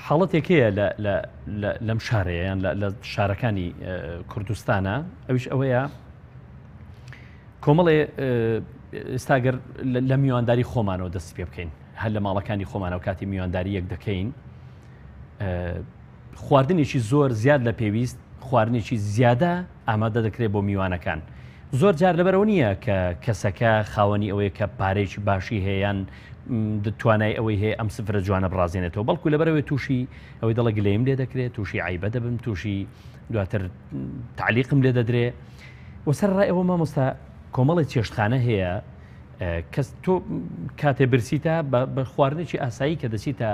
حاڵەتێکەیە لەم شارەیەیان لە شارەکانی کوردستانە، ئەویش ئەوەیە کۆمەڵێ ئێستاگەر لە میوانداری خۆمانەوە دەست پێ بکەین، هەر لە ماڵەکانی خۆمانەوە کاتی میوانداری یەک دەکەین، خواردنێکی زۆر زیاد لە پێویست، خواردنێکی زیادە ئامادە دەکرێت بۆ میوانەکان. زۆر جار لەبەرەوە نییە کە کەسەکە خاوەنی ئەوەیە کە پارێکی باشی هەیەیان دەتوانای ئەوەی هەیە ئەم سفرە جوانە بڕازێنێتەوە، بەڵکو لەبەرەوەی تووشی ئەوەی دەڵە گلەیم لێ دەکرێت، تووشی عیبە دەبن، تووشی دواتر تعلیقم لێ دەدرێت. وەسەر ڕای ئەوە مامۆستا کۆمەڵی چێشتخانە هەیە کەس تۆ کاتێ برسیتە بە خواردنێکی ئاسایی کە دەچیتە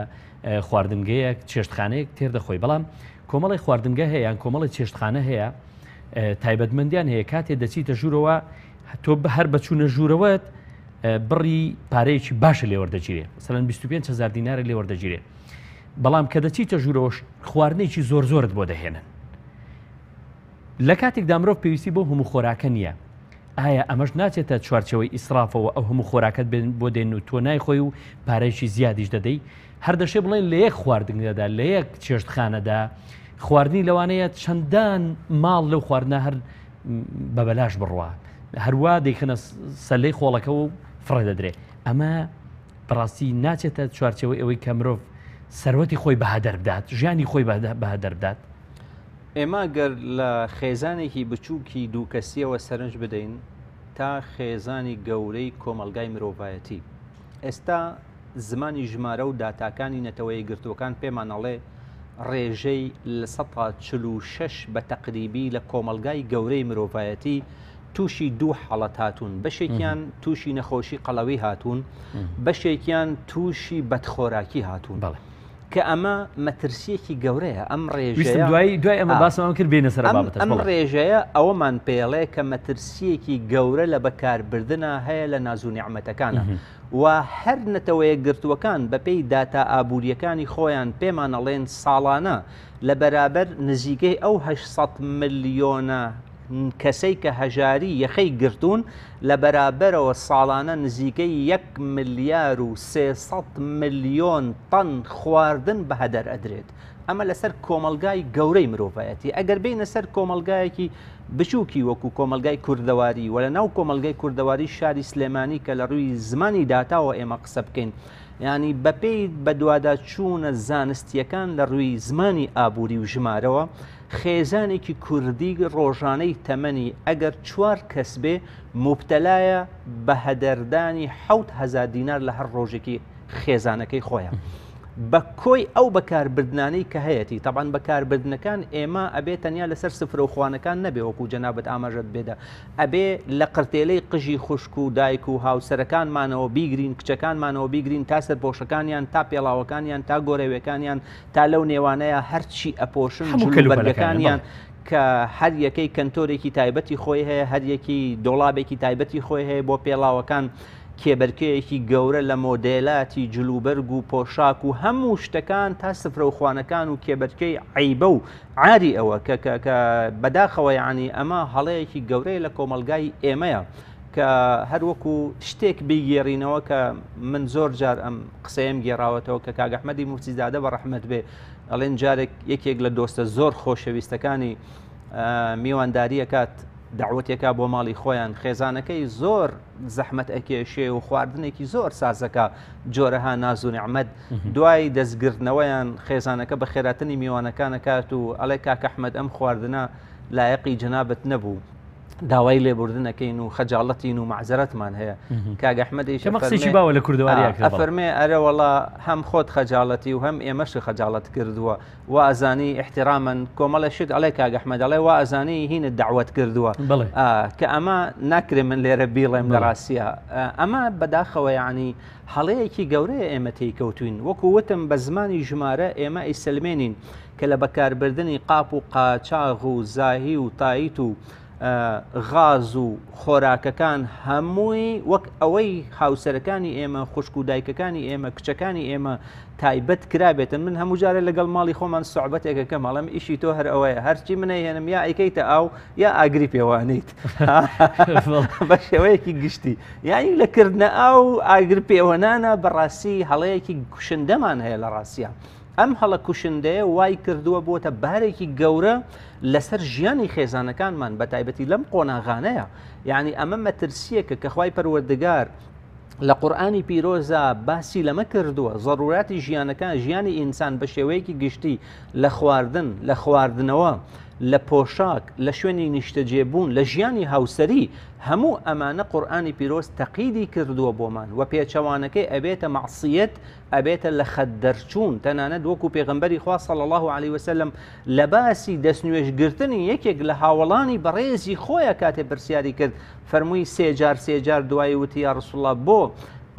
خواردنگەیەک چێشتخانەیەک تێردەخۆی، بەڵام کۆمەڵی خواردنگە هەیە یان کۆمەڵی چێشتخانە هەیە تایبەتمەندیان هەیە کاتێ دەچیتە ژوورەوە تۆ هەر بەچوونە ژوورەوەت بڕی پارەیەکی باشە لێوەردەگیرێ، مەسەڵەن 25,000 دینارە لێوەردەگیرێ، بەڵام کە دەچیتە ژوورەوە خواردنێکی زۆر زۆرت بۆ دەهێنن. لە کاتێکدا مرۆڤ پێویستی بۆ هەموو خۆراکە نییە، ئایا ئەمەش ناچێتە چوارچەوەی ئیسرافەوە ئەو هەموو خۆراکەت بۆ دێن و تۆ نایخۆی و پارەیەکی زیادیش دەدەی؟ هەر دەشێ بڵێن لە یەک خواردنگەدا لە یەک چێشتخانەدا خواردنی لەوانەیە چەندان ماڵ لەو خواردنە هەر بەبەلاش بڕوە، هەروە دەیخنە سەلەی خۆڵەکە و فڕێ دەدرێ. ئەمە بەڕاستی ناچێتە چوارچەوەی ئەوەی کە مرۆڤ سەروەتی خۆی بەهادەر بدات، ژیانی خۆی بەهادەر بدات. ئێمە گەر لە خێزانێکی بچووکی دوو کەسیەوە سەرنج بدەین تا خێزانی گەورەی کۆمەلگای مرۆڤایەتی، ئێستا زمانی ژمارە و داتاکانی نەتەوەی گرتوەکان پێمان ئەڵێ ڕێژەی لە 146 بە تەقریبی لە کۆمەلگای گەورەی مرۆڤایەتی تووشی دوو حاڵەت هاتوون، بەشێکیان تووشی نەخۆشی قەڵەوی هاتوون، بەشێکیان تووشی بەدخۆراکی هاتوون، کە ئەمە مەترسیەکی گەورەیە. ئەم ڕێژەیە دوای ئەمە باسمان کرد بێنە سەر بابەتە. ئەم ڕێژەیە ئەوەمان پێڵێ کە مەترسیەکی گەورە لە بەکاربردنە هەیە لە نازوو نیعمەتەکانە، و هەر نەتەوەیە گرتووەکان بەپێی داتا ئابوووریەکانی خۆیان پێمان ئەڵێن ساڵانە لە بەرابەر نزیکەی ئەو 800 ملیۆنە کەسەی کە هەژاری یەخەی گرتوون لە بەرابەرەوە ساڵانە نزیکەی 1 ملیار و 300 ملیۆن تەن خواردن بە هەدەر ئەدرێت. ئەمە لەسەر کۆمەلگای گەورەی مرۆڤایەتی. ئەگەر بینە سەر کۆمەلگایەکی بچووکی وەکو کۆمەلگای کوردەواری و لە ناو کۆمەلگای کوردەواری شاری سلێمانی کە لە ڕووی زمانی داتاوە ئێمە قسە بکەین، ینی بەپێی بە دوواداچوونە زانستیەکان لە ڕووی زمانی ئابووری و ژمارەوە، خێزانێکی کوردی ڕۆژانەی تەمەنی ئەگەر 4 کەس بێ مبتەلایە بە هەدەردانی 7,000 دینار لە هەر ڕۆژێکی خێزانەکەی خۆیان. بە کۆی ئەو بەکاربردنانەی کە هەیەی تەبان بەکاربردنەکان ئێمە ئەبێ تەنیا لەسەر سفرە و خوانەکان نەبێ وەکو جەنابەت ئاماژەت بێدا، ئەبێ لە قرتێلەی قژی خوشک و دایک و هاوسەرەکانمانەوە بیگرین، کچەکانمانەوە بیگرین، تا سەرپۆشەکانیان تا پێڵاوەکانیان تا گۆرەوەکانیان تا لەو نێوانەیە هەرچی ئەپۆشن جلوبەرگەکانیان کە هەر یەکەی کەنتۆرێکی تایبەتی خۆی هەیە، هەر یەکی دۆڵابێکی تایبەتی خۆی هەیە بۆ پێڵاوەکان، کێبەرکەیەکی گەورە لە مۆدێلاتی جلوبەرگ و پۆشاک و هەموو شتەکان تا سفرە و خوانەکان و کێبەرکەی عیبە و عاری ئەوە کە بەداخەوە یعنی ئەمە هەڵەیەکی گەورەی لە کۆمەلگای ئێمەیە کە هەروەکو شتێک بیگێڕینەوە کە من زۆر جار ئەم قسەیەم گێڕاوەتەوە کە کاک ئەحمەدی موفچیزادە بە ڕەحمەت بێ ئەڵێن جارێک یەکێک لە دۆستە زۆر خۆشەویستەکانی میوانداریە کات داوەتێکا بۆ ماڵی خۆیان خێزانەکەی زۆر زەحمەت ئەکێشێ و خواردنێکی زۆر سازەکە جۆرەها ناز و نعمەت دوای دەستگرتنەوەیان خێزانەکە بە خێراتنی میوانەکانەکات و ئەڵێ کاک ئەحمەد ئەم خواردنە لایەقی جەنابەت نەبوو داوای لێبوردنەکەین و خەجاڵەتین و معزەرەتمان هەیە کاک ئەحمەدیش مەقسێکی باوە لە کوردەواری ئەفەرمێ ئەرە وەڵا هەم خۆت خەجاڵەتی و هەم ئێمەش خەجاڵەت کردووە و ئازانی احترامن کۆمەڵە شت ئەڵێ کاک ئەحمەد ئەڵێ وا ئازانی هینت دعوت کردووە کە ئەمە ناکرێ من لێرە بیڵێم لە ڕاستیە ئەمە بەداخەوە یعنی هەڵەیەکی گەورەیە ئێمە تێیکەوتوین وەکو وتم بە زمانی ژمارە ئێمە ئیسلمێنین کە لە بەکاربردنی قاپ و قاچاغ و زاهی و تاییت و غاز و خۆراکەکان هەمووی وەک ئەوەی هاوسەرەکانی ئێمە خوشک و دایکەکانی ئێمە کچەکانی ئێمە تایبەت کرابێتن من هەموو جارە لەگەڵ ماڵی خۆمان سوعبەتێکەکە ماڵم ئیشی تۆ هەر ئەوەیە هەرچی منەهێنم یا ئەیکەیتە ئاو یا ئاگری پێوانیت بە شێوەیەکی گشتی یانی لەکردنە ئاو ئاگر پێوەنانە بەڕاستی هەڵەیەکی کوشندەمان هەیە لە ڕاستیە ئەم هەڵە کوشندەیە وای کردووە بۆتە بارێکی گەورە لەسەر ژیانی خێزانەکانمان بە تایبەتی لەم قۆناغانەیە یعنی ئەمە مەترسیەکە کە خوای پەروەردگار لە قورئانی پیرۆزە باسی لەمە کردووە ضروراتی ژیانەکان ژیانی ئینسان بە شێوەیەکی گشتی لە خواردن لە خواردنەوە لە پۆشاک لە شوێنی نیشتەجێبوون لە ژیانی هاوسەری هەموو ئەمانە قورئانی پیرۆز تەقیدی کردووە بۆمان و پێچەوانەکەی ئەبێتە مەعسیەت ئەبێتە لە خەت دەرچوون تەنانەت وەکو پێغەمبەری خوا صلی الله علیه وسلم لە باسی دەستنوێژگرتنی یەکێک لە هاوڵانی بەڕێزی خۆیە کاتێ پرسیاری کرد فەرمووی سێ جار دوای وتی یا رسول الله بۆ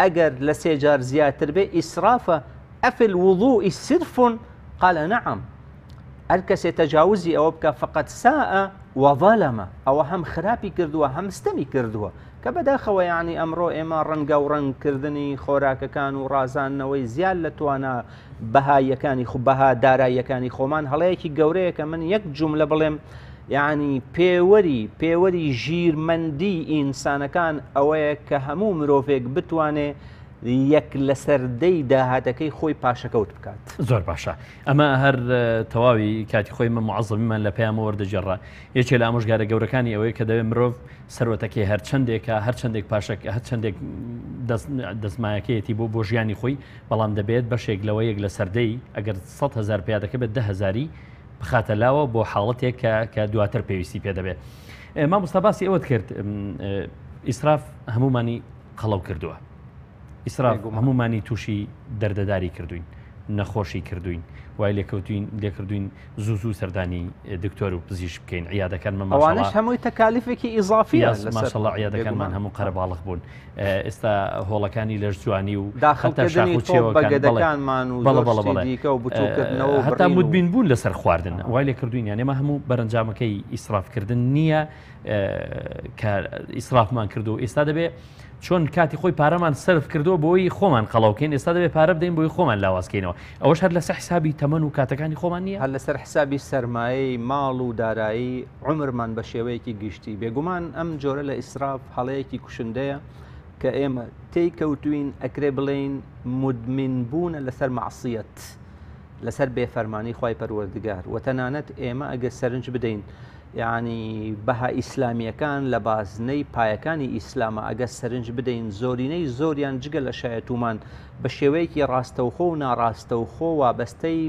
ئەگەر لە سێ جار زیاتر بێ ئیسرافە ئەفی الوضوء سرف قال نعم هەر کەسێ تەجاوزی ئەوە بکە فقط ساء وظلمە ئەوە هەم خراپی کردووە هەم ستەمی کردووە کە بەداخەوە یعنی ئەمڕۆ ئێمە ڕەنگە و ڕەنگکردنی خۆراکەکان و ڕازاندنەوەی زیاد لە توانە بەهایەکانی بەها داراییەکانی خۆمان هەڵەیەکی گەورەیە کە من یەک جوملە بڵێم یعنی پێوەری ژیرمەندی ئینسانەکان ئەوەیە کە هەموو مرۆڤێک بتوانێ یەک لە سەردەی داهاتەکەی خۆی پاشەکەوت بکات زۆر باشە ئەمە هەر تەواوی کاتی خۆی من معەزەمیمان لە پەیامە وەردەجێڕا یەکێ لە ئامۆژگارە گەورەکانی ئەوەیە کە دەوێت مرۆڤ سەرۆتەکەی هەر چەندێکە هەر چەندێک پاشەک هەر چەندێک دەستمایەکەیەتی بۆ ژیانی خۆی بەڵام دەبێت بەشێک لەوە یەک لە سەردەی ئەگەر 100,000 پیادەکە بێت 10,000 بخاتە لاوە بۆ حاڵەتێک کە دواتر پێویستی پێ دەبێت مامۆستا باسی ئەوەت کرد ئیسراف هەمومانی قەڵەو کردووە ئیسراف هەمومانی تووشی دەردەداری کردوین نەخۆشی کردوین وای لێکردوین زوو سەردانی دکتۆر و پزیشک بکەین عیادەکانمان ئەوانش هەمووی تەکالیفێکی ئیزافیە ماشەڵڵا عیادەکانمان هەموو قەرەباڵغ بوون ئێستا هۆڵەکانی لەش جوانی و داخڵکردنی بەگەدەکانمان و دیکە و بچووکردنەوە هەتا مدبین بوون لەسەر خواردن وای لێکردوین یان ئێمە هەموو بەرەنجامەکەی ئیسرافکردن نییە کە ئیسرافمان کردو ئێستا دەبێت چۆن کاتی خۆی پارەمان سرف کردو بۆی خۆمان قەڵاوکەین ئێستا دەبێت پارە بدەین بۆی خۆمان لاوازکەینەوە ئەوەش هەر لەسەر حسابی تەمەن و کاتەکانی خۆمان نییە هەر لەسەر حسابی سەرمایەی ماڵ و دارایی عمرمان بە شێوەیەکی گشتی بێگومان ئەم جۆرە لە ئیسراف هەڵەیەکی کوشندەیە کە ئێمە تێی کەوتوین ئەکرێ بڵێین مدمن بوونە لەسەر معسیەت لەسەر بێفەرمانی خوای پەروەردگار و تەنانەت ئێمە ئەگە سەرنج بدەین یعنی بەها ئیسلامیەکان لە بازنەی پایەکانی ئیسلامە ئەگە سەرنج بدەین زۆرینەی زۆریان جگە لە شایەتومان بە شێوەیەکی ڕاستەوخۆ و ناڕاستەوخۆ وابەستەی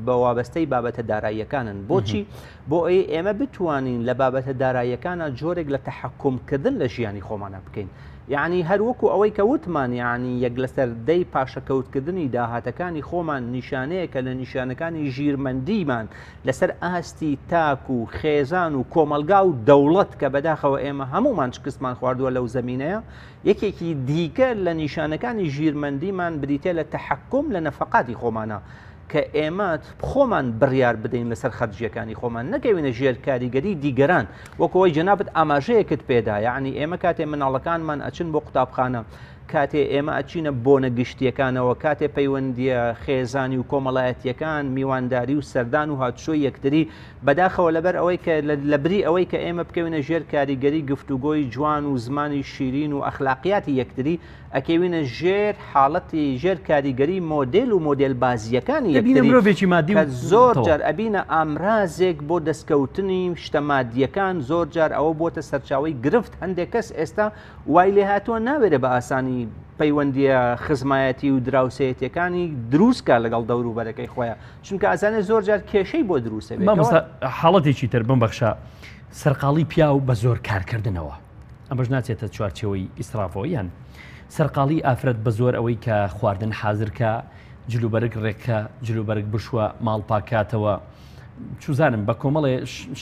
بە وابەستەی بابەتە داراییەکانن بۆچی بۆ ئێمە بتوانین لە بابەتە داراییەکانە جۆرێک لە تەحەکومکردن لە ژیانی خۆمانە بکەین یعنی هەروەکو ئەوەی کەوتمان یعنی یەک لەسەر دەی پاشەکەوتکردنی داهاتەکانی خۆمان نیشانەیەکە لە نیشانەکانی ژیرمەندیمان لەسەر ئاستی تاک و خێزان و کۆمەلگا و دەوڵەت کە بەداخەوە ئێمە هەموومان چکسمان خواردووە لەو زەمینەیە یەکێکی دیکە لە نیشانەکانی ژیرمەندیمان بریتێ لە تەحەکوم لە نەفەقاتی خۆمانە کە ئێمە خۆمان بڕیار بدەین لەسەر خەرجیەکانی خۆمان نەکەوینە ژێر کاریگەری دیگەران وەکەوەی جەنابەت ئاماژەیەکت پێدا یعنی ئێمە کاتێ مناڵەکانمان ئەچن بۆ قوتابخانە کاتێ ئێمە ئەچینە بۆ نەگشتیەکانەوە کاتێ پەیوەندیە خێزانی و کۆمەڵایەتیەکان میوانداری و سەردان و هاتوچۆی یەکتری بەداخەوە لەبەر ئەوەی کە لە بری ئەوەی کە ئێمە بکەوینە ژێر کاریگەری گفتوگۆی جوان و زمانی شیرین و ئەخلاقیاتی یەکتری ئەکەوینە ژێر حاڵەتی ژێر کاریگەری مۆدل و مۆدل بازیەکانی مرۆڤێکی مادی کە زۆر جار ئەبینە ئامرازێک بۆ دەستکەوتنی شتە مادیەکان زۆر جار ئەوە بۆتە سەرچاوی گرفت هەندێک کەس ئێستا وای لێ هاتووە ناوێرە بە ئاسانی پەیوەندیە خزمایەتی و دراوسەتیەکانی دروستکە لەگەڵ دەوروبەرەکەی خۆیان چونکە ئازانێ زۆر جار کێشەی بۆ دروستە حاڵەتێکی تر بم بەخشە سەرقاڵی پیا و بە زۆر کارکردنەوە ئەمەش ناچێتە چوارچەوەی ئیسرافەوە یان سەرقاڵی ئافرەت بە زۆر ئەوەی کە خواردن حازرکە جلوبەرگ ڕێککە جلوبەرگ بشوە ماڵپاکاتەوە چوزانم بە کۆمەڵێ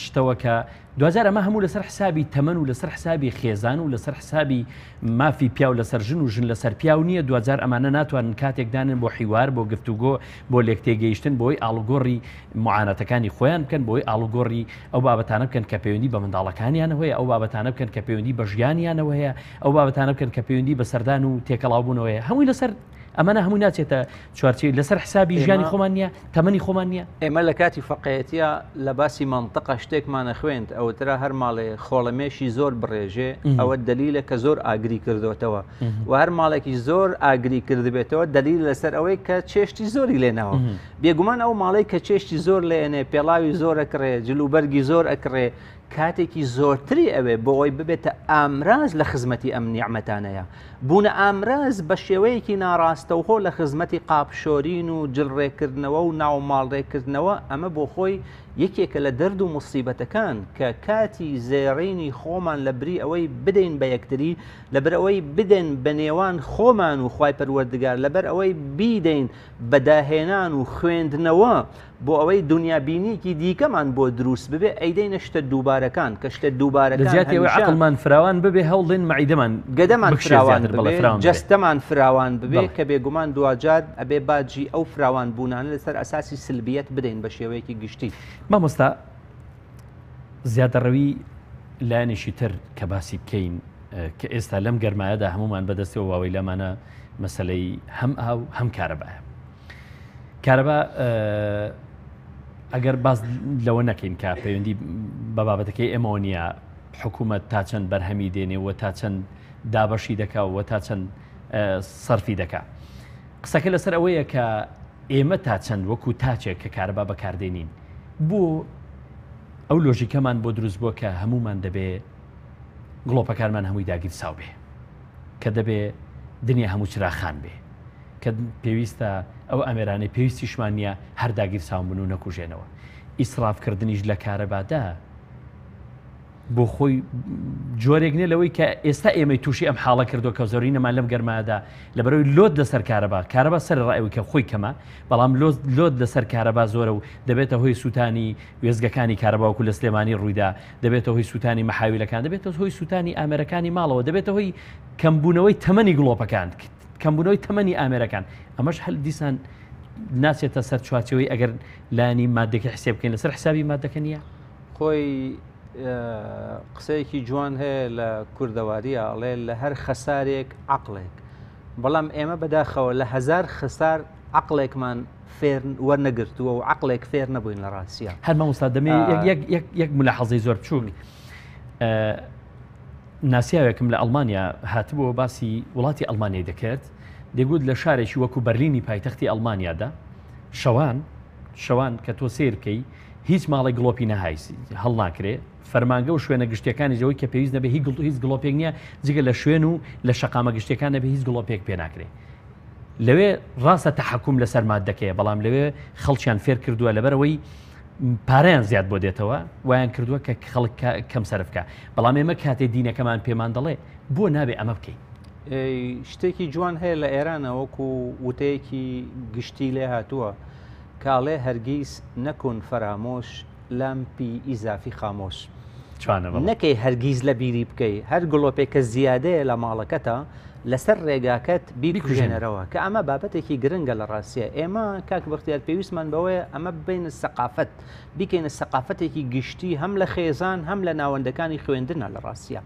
شتەوە کە دوزار ئەمە هەموو لەسەر حسابی تەمەن و لەسەر حسابی خێزان و لەسەر حسابی مافی پیا و لەسەر ژن و ژن لەسەر پیاو نییە دوزار ئەمانە ناتوانن کاتێکدانن بۆ حیوار بۆ گفتوگۆ بۆ لێکتێگەیشتن بۆی ئاڵگۆڕی معانەتەکانی خۆیان بکەن بۆی ئاڵگۆڕی ئەو بابەتانە بکەن کە پەیوەندی بە منداڵەکانیان هەیە ئەو بابەتانە بکەن کە پەیوەندی بە ژیانیانەوە هەیە ئەو بابەتانە بکەن کە پەیوەندی بە سەردان و تێکەڵاوبوونەوەیە هەمووی لەسەر ئەمانە هەموو ناچێتە چوارچێ لەسەر حسابی ژیانی خۆمان نیە تەمەنی خۆمان نییە ئێمە لە کاتی فەقەتە لە باسی مانتەقە شتێکمانە خوێند ئەوترا هەر ماڵێ خۆڵەمێشی زۆر بڕێژێ ئەوە دلیلە کە زۆر ئاگری کردوێتەوە و هەر ماڵێکی زۆر ئاگری کردبێتەوە دلیل لەسەر ئەوەی کە چێشتی زۆری لێنەوە بێگومان ئەو ماڵی کە چێشتی زۆر لێنێ پێڵاوی زۆر ئەکڕێ جلوبەرگی زۆر ئەکڕێ کاتێکی زۆرتری ئەوێ بۆ ئەوی ببێتە ئامراز لە خزمەتی ئەم نیعمەتانەیە بوونە ئامراز بە شێوەیەکی ناڕاستەوخۆ لە خزمەتی قاپشۆرین و جلڕێکردنەوە و ناوماڵڕێکردنەوە ئەمە بۆ خۆی یەکێکە لە دەرد و مصیبەتەکان کە کاتی زێڕینی خۆمان لە بری ئەوەی بدەین بە یەکتری لەبەر ئەوەی بدەن بە نێوان خۆمان و خوای پەروەردگار لەبەر ئەوەی بیدەین بەداهێنان و خوێندنەوە بۆ ئەوەی دنیابینیکی دیکەمان بۆ دروست ببێ ئەیدەینە شتە دووبارەکان کە شتە دووبارەکان عقلمان فراوان ببێ هەوڵێن مەعیدەمان گەدەمان فراوان جەستەمان فراوان ببێ کە بێگومان دوجار ئەبێ باجی ئەو فراوان بوونانە لەسەر ئەساسی سلبیەت بدەین بە شێوەیەکی گشتی مامۆستا زیادەڕەوی لایەنێکی تر کە باسی بکەین کە ئێستا لەم گەرمایەدا هەمومان بەدەستەوە واوەی لەمانە مەسلەی هەم ئاو هەم کارەبایە کارەبا ئەگەر باز لەوە نەکەین کە پەیوەندی بە بابەتەکەی ئێمەوە نیە حکوومەت تا چەند بەرهەمی دێنێەوە تا چەند دابەشی دەکاوە تا چەند سەرفی دەکا قسەکە لەسەر ئەوەیە کە ئێمە تا چەند وەکو تاچێک کە کارەبا بەکاردێنین بۆ ئەو لۆژیکەمان بۆ دروست بووە کە هەمومان دەبێ گڵۆپەکانمان هەمووی داگیر ساو بێ کە دەبێ دنیا هەموو چراخان بێ کە پێویستە ئەو ئەمێرانەی پێویستیشمان نییە هەر داگیر ساون بن و نەکوژێنەوە ئیسرافکردنیش لە کارەبادا بۆ خۆی جۆرێک نیە لەوەی کە ئێستا ئێمەی تووشی ئەم حاڵە کردو کە زۆری نەمان لەم گەرمادا لەبەرەوەی لۆت لەسەر کارەبا سەر ڕایەوەی کە خۆی کەمە بەڵام لۆت لەسەر کارەبا زۆرە و دەبێتە هۆی سووتانی وێزگەکانی کارەباوکو لە سلێمانی ڕوویدا دەبێتە هۆی سووتانی مەحاویلەکان دەبێتە هۆی سووتانی ئامێرەکانی ماڵەوە دەبێتە هۆی کەمبوونەوەی تەمەنی گڵۆپەکان کەمبوونەوەی تەمەنی ئامێرەکان ئەمەش هەل دیسان ناچێتە سەر چوارچەوەی ئەگەر لانی مادەکە حسێب بکەین لەسەر حسابی مادەکە نییە خۆی قسەیەکی جوان هەیە لە کوردەواریە ئەڵێ لە هەر خەسارێک عقلێک بەڵام ئێمە بەداخەوە لە هەزار خسار عقلێکمان فێر وەرنەگرتووە و عقلێک فێر نەبووین لە ڕاستیە هەر مامۆستا دەمێ یەک ملاحەزەی زۆر بچووک ناسیاوێکم لە ئەڵمانیا هاتبووە باسی وڵاتی ئەڵمانیای دەکرد دەگوت لە شارێکی وەکو بەرلینی پایتەختی ئەڵمانیادا شەوان کە تۆ سیر بکەی هیچ ماڵی گڵۆپی نەهایسی هەڵ ناکرێ فەرمانگە و شوێنە گشتەکانی جەوەی کە پێویست نەبێ هیچ گڵۆپێک نییە جگە لە شوێن و لە شەقامە گشتەکان نەبێ هیچ گڵۆپێک پێ ناکرێ لەوێ ڕاستە تەحەکوم لەسەر مادەکەیە بەڵام لەوێ خەڵکیان فێر کردووە لەبەرەوەی پارەیان زیاد بۆ دێتەوە وایان کردووە کە خەڵک کەم سەرفکە بەڵام ئێمە کاتێ دینەکەمان پێمان دەڵێ بۆ نابێ ئەمە بکەین شتێکی جوان هەیە لە ئێرانە وەکو وتەیەکی گشتی لێ هاتووە کاڵێ هەرگیز نەکۆن فەرامۆش لامپی ئیزافی خامۆش نەکەی هەرگیز لە بیری بکەی هەر گڵۆپێکە زیادەیە لە ماڵەکەتە لەسەر ڕێگاکەت بیکوژێنەرەوە کە ئەمە بابەتێکی گرنگە لە ڕاستیە ئێمە کاک بەختیار پێویستمان بەوەیە ئەمە ببینە سەقافەت بیکەینە سەقافەتێکی گشتی هەم لە خێزان هەم لە ناوەندەکانی خوێندنە لە ڕاستیە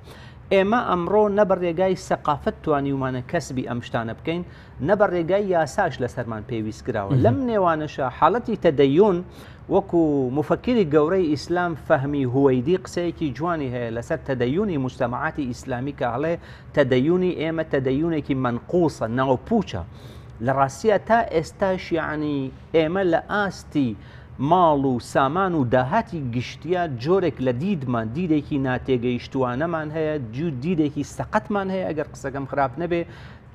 ئێمە ئەمڕۆ نەبەر ڕێگای سەقافەت توانیومانە کەسبی ئەم شتانە بکەین، نەبەر ڕێگای یاساش لەسەرمان پێویست کراوە. لەم نێوانەشە حاڵەتی تەدەیون وەکو مفەکری گەورەی ئیسلام فەهمی هوەیدی قسەیەکی جوانی هەیە لەسەر تەدەیونی مجتەمەعاتی ئیسلامی کە هەڵێ تەدەیونی ئێمە تەدەیونێکی منقوسە، ناوپوچە. لە ڕاستیە تا ئێستاش یعنی ئێمە لە ئاستی ماڵ و سامان و داهاتی گشتیا جۆرێک لە دیدمان دیدێکی ناتێگەیشتوانەمان هەیە، دیدێکی سەقەتمان هەیە ئەگەر قسەکەم خراپ نەبێ،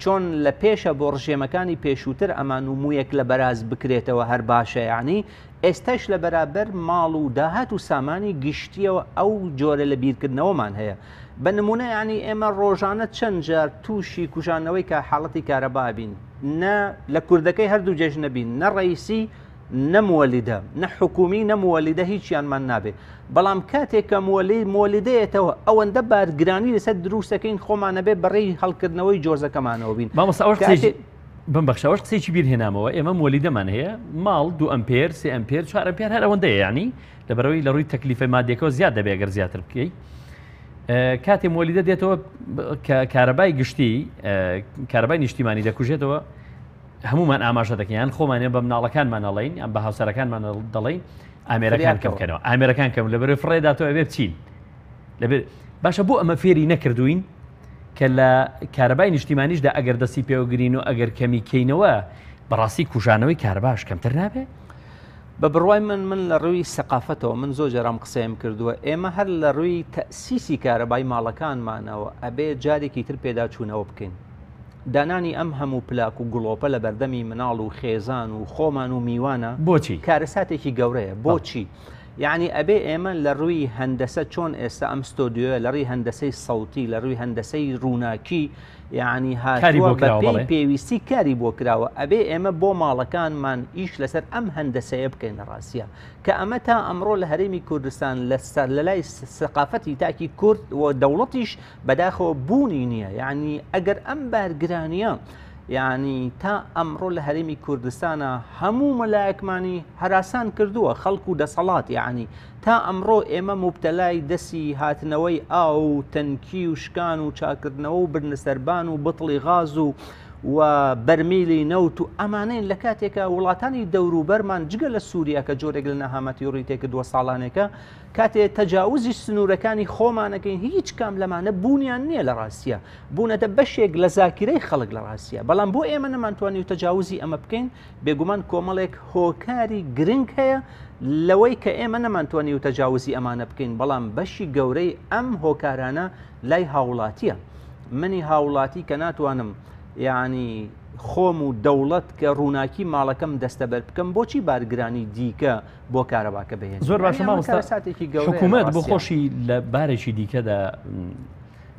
چۆن لە پێشە بۆ ڕژێمەکانی پێشووتر ئەمان و مویەک لە بەراز بکرێتەوە هەر باشە. یعنی ئێستاش لە بەرابەر ماڵ و داهات و سامانی گشتیەوە ئەو جۆرە لە بیرکردنەوەمان هەیە. بە نمونە ینی ئێمە ڕۆژانە چەند جار تووشی کوژانەوەی کە حاڵەتی کارەبا بین، نە لە کوردەکەی هەردوو جێژ نەبین، نە ڕئیسی نەموەلیدە، نە حکومی نەموەلیدە، هیچیانمان نابێ. بەڵام کاتێک کە مۆلیدەیەتەوە ئەوەندە بارگرانی لەسەر دروستەکەین خۆمانە بێ بەڕێی هەڵکردنەوەی جۆزەکەمانەوە بین. بەخشەوەش قسێکی بیر هێنامەوە، ئێمە مۆلیدەمان هەیە، ماڵ 2 ئەمپێر 3 ئەمپێر 4 ئەمپێر هەر ئەوەندەیە، ینی لەبەرەوەی لە ڕووی تەکلیفە مادیەکەەوە زیاد دەبێ گەر زیاتر بکەی. کاتێ مۆلیدە دێتەوە کارەبای گشتی کارەبای نیشتیمانی دەکوژێتەوە، هەمومان ئاماژە دەکەیان خۆمانێ بە مناڵەکانمان ئەڵین، ئەم بە هاوسەرەکانمان دەڵین ئامێرەکان کەمکەنەوە، ئامێرەکان کەم لەبەر فڕێداتەوە بێ بچین. باشە بۆ ئەمە فێری نەکردوین کە لە کارەبای نیشتیمانیشدا ئەگەر دەستی پێوەگرین و ئەگەر کەمی کەینەوە بەڕاستی کوژانەوەی کارباش کەمتر نابێ؟ بە بڕوای من لە ڕووی سەقافەتەوە من زۆر جارام قسەیم کردووە، ئێمە هەر لە ڕووی تەسیسی کارەبای ماڵەکانمانەوە ئەبێ جارێکی تر پێدا چوونەوە بکەین. دانانی ئەم هەموو پلاک و گڵۆپە لە بەردەمی مناڵ و خێزان و خۆمان و میوانە بۆچی کارەساتێکی گەورەیە. بۆچی؟ یعنی ئەبێ ئێمە لە ڕووی هەندەسە چۆن ئێستا ئەم ستۆدیۆە لە ڕووی هەندەسەی سەوتی لە ڕووی هەندەسەی ڕووناکی یعنی هاتووە بە پێویستی کاری بۆ کراوە، ئەبێ ئێمە بۆ ماڵەکانمان ئیش لەسەر ئەم هەندەسەیە بکەین لە ڕاستیە کە ئەمە تا ئەمڕۆ لە هەرێمی کوردستان لە لای سەقافەتی تاکی کورد و دەوڵەتیش بەداخەوە بوونی نییە. یعنی ئەگەر ئەم بارگرانیە یعنی تا ئەمڕۆ لە هەرێمی کوردستانە هەموو مەلایەکمانی هەراسان کردووە خەڵک و دەسەڵات، یعنی تا ئەمڕۆ ئێمە مبتەلای دەسی هاتنەوەی ئاو و تەنکی و شکان و چاکردنەوە و برنەسەربان و بتڵی غاز و بەرمیلی نەوت و ئەمانەین لە کاتێکە وڵاتانی دەوروبەرمان جگە لە سووریا کە جۆرێک لە نەهامەتی و ڕیتێکە 2 ساڵانێکە کاتێ تەجاوزی سنوورەکانی خۆمانەکەین هیچ کام لەمانە بوونیان نییە لە ڕاستیە، بوونەتە بەشێک لە زاکرەی خەڵک لە ڕاستیە. بەڵام بۆ ئێمە نەمانتوانی و تەجاوزی ئەمە بکەین، بێگومان کۆمەڵێک هۆکاری گرنگ هەیە لەوەی کە ئێمە نەمانتوانی و تەجاوزی ئەمانە بکەین، بەڵام بەشی گەورەی ئەم هۆکارانە لای هاوڵاتیە. منی هاوڵاتی کە ناتوانم یعنی خۆم و دەوڵەت کە ڕووناکی ماڵەکەم دەستەبەر بکەم بۆچی بارگرانی دیکە بۆ کارەباکە بهێن؟ زۆر باشە حکوومەت بۆ خۆشی لە بارێکی دیکەدا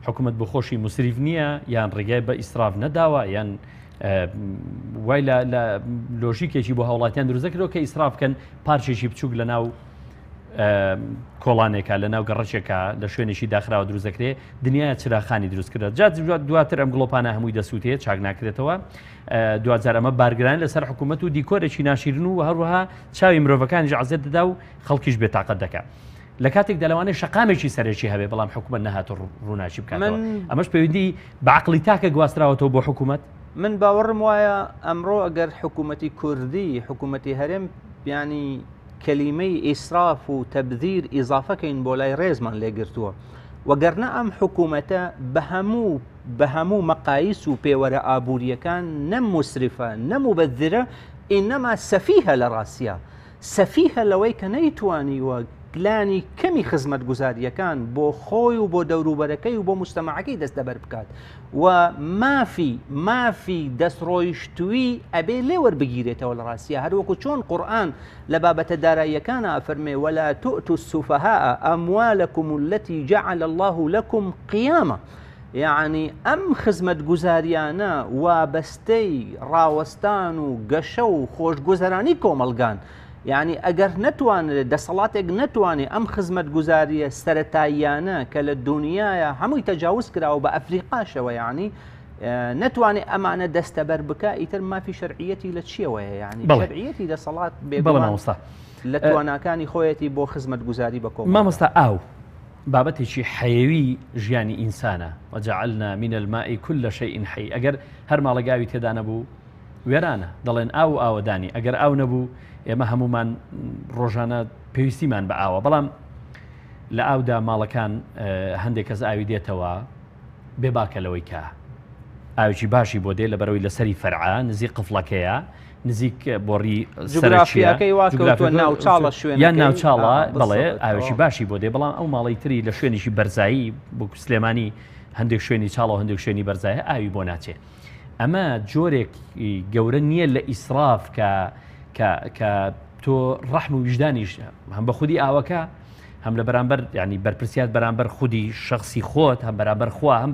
حکوومەت بۆ خۆشی مسریف نییە یان ڕێگای بە ئیسراف نەداوە یان وای لە لۆژیکێکی بۆ هاوڵاتیان دروستەکرەوە کە ئیسراف بکەن پارچێکی بچووک لە ناو کۆڵانێکە لە ناو گەڕەچێکە لە شوێنێکی داخراوە دروست دەکرێت دنیای چراخانی دروست کرد. دواتر ئەم گڵۆپانە هەمووی دەسووتێت چاک ناکرێتەوە. دوجار ئەمە بارگران لەسەر حکوومەت و دیکۆرێکی ناشیرن و هەروەها چاوی مرۆڤەکانی عزت دەدا و خەڵکیش بێتاقەت دەکات. لە کاتێک دەلەوانێت شەقامێکی سەرێکی هەبێ بەڵام حکوومەت نەهاتە ڕووناچی بکاتەوە. ئەمەش پەیوەندی بەعقلی تاکە گواستراوەتەوە بۆ حکوومەت. من باوەڕم وایە ئەمڕۆ ئەگەر حکوومەتی کوردی حکوومەتی هەرێم ینی کەلیمەی ئیسراف و تەبذیر ئیزافەکەین بۆ لای ڕێزمان لێگرتووە، وەگەرنە ئەم حکوومەتە بە هەموو مەقایس و پێوەرە ئابوووریەکان نەم مسرفە نەموبەذرە ئینەما سەفیهە لە ڕاستیە، سەفیهە لەوەی کە نەیتوانی وە پلانی کەمی خزمەت گوزاریەکان بۆ خۆی و بۆ دەوروبەرەکەی و بۆ مجتەمەعەکەی دەستەبەر بکات و مافی دەستڕۆیشتووی ئەبێ لێ وەربگیرێتەوە لە ڕاستیە، هەروەکو چۆن قورئان لە بابەتە داراییەکانە ئەفەرمێ وەلا تؤتوا السفهاء أموالكم التي جعل الله لكم قياما. یعنی ئەم خزمەت گوزاریانە وابەستەی ڕاوەستان و گەشە و خۆشگوزەرانی کۆمەلگان، یعنی ئەگەر نەتوانێت دەسەڵاتێک نەتوانێت ئەم خزمەت گوزاریە سەرەتاییانە کە لە دنیاە هەمووی تەجاوز کراوە بە ئەفریقاشەوە، یعنی نەتوانێت ئەمانە دەستەبەر بکە ئیتر مافی شەرعیەتی لە چیەوەیە، یعنی شەرعیەتی دەسەڵات بێ لە تواناکانی خۆیەتی بۆ خزمەت گوزاری بە کۆمەڵ. مامۆستا ئاو بابەتێکی حەیەوی ژیانی ئینسانە وەجعلنا من الماء كل شيء حي ئەگەر هەر ماڵەگاوی تێدا نەبوو وێرانە دەڵێن ئاو ئاوەدانی ئەگەر ئاو نەبوو ئێمە هەمومان ڕۆژانە پێویستیمان بە ئاوە بەڵام لە ئاودا ماڵەکان هەندێک کەس ئاوی دێتەوە بێباکە لەوەی کە ئاوی باشی بۆ دێ لە بەرەوەی لەسەری فەرعا نزیک قفڵەکەیە نزیک بۆڕی جوگرافیەکەی واکەوتووە ناوچاڵە شوێن یان ناوچاڵە بەڵێ ئاوێکی باشی بۆ دێ بەڵام ئەو ماڵی تری لە شوێنیشی بەرزایی بۆ سلێمانی هەندێک شوێنی چاڵە هەندێک شوێنی بەرزایە ئاوی بۆ ناچێت ئەمە جۆرێک گەورە نییە لە ئیسراف کە تۆ ڕەحم و وجدانیش هەم بە خودی ئاوەکە هەم لە بەرامبەر ینی بەرپرسیات بەرامبەر خودی شخصی خۆت هەم بەرامبەر خوا هەم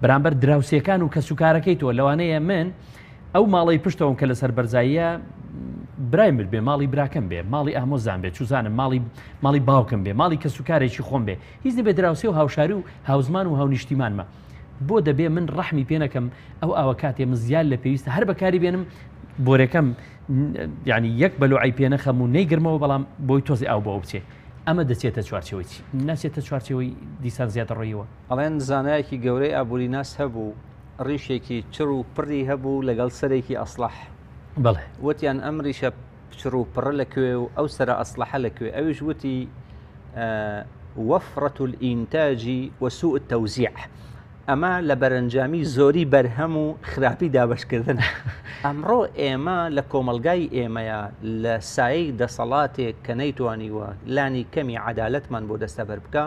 بەرامبەر دراوسەکان و کەسوکارەکەی تۆ لەوانەیە من ئەو ماڵی پشتەوەم کە لەسەر بەرزاییە برای من بێ ماڵی براکەم بێ ماڵی ئامۆزان بێ چوزانم ماڵی باوکم بێ ماڵی کەسوکارێکی خۆم بێ هیچ نەبێ دراوسێ و هاوشاری و هاوزمان و هاونیشتیمانمە بۆ دەبێ من ڕەحمی پێ نەکەم ئەو ئاوە کاتێ من زیاد لە پێویستە هەر بەکاری بێنم بۆرەکەم ینی یەک بەلوعی پێ نەخەم و نەیگرمەوە بەڵام بۆی تۆزی ئاو بۆ بچێ ئەمە دەچێتە چوارچەوەی ناچێتە چوارچەوەی دیسان زیاتر ڕۆیەوە ئەڵێن زانایەکی گەورەی ئابووری ناس هەبوو ڕیشێکی چڕ و پڕی هەبوو لەگەڵ سەرێکی ئەسلح بەڵێ وتیان ئەمریشە چڕ و پڕە لەکوێ و ئەو سەرە ئەسلحە لەکوێ ئەویش وتی وەفرەت الئینتاجی وسوء التەوزیع ئەمە لە بەرەنجامی زۆری بەرهەم و خراپی دابشکردن ئەمڕۆ ئێمە لە کۆمەلگای ئێمەیە لە سایەی دەسەڵاتێک کە نەیتوانیوە لانی کەمی عەدالەتمان بۆ دەستەبەر بکە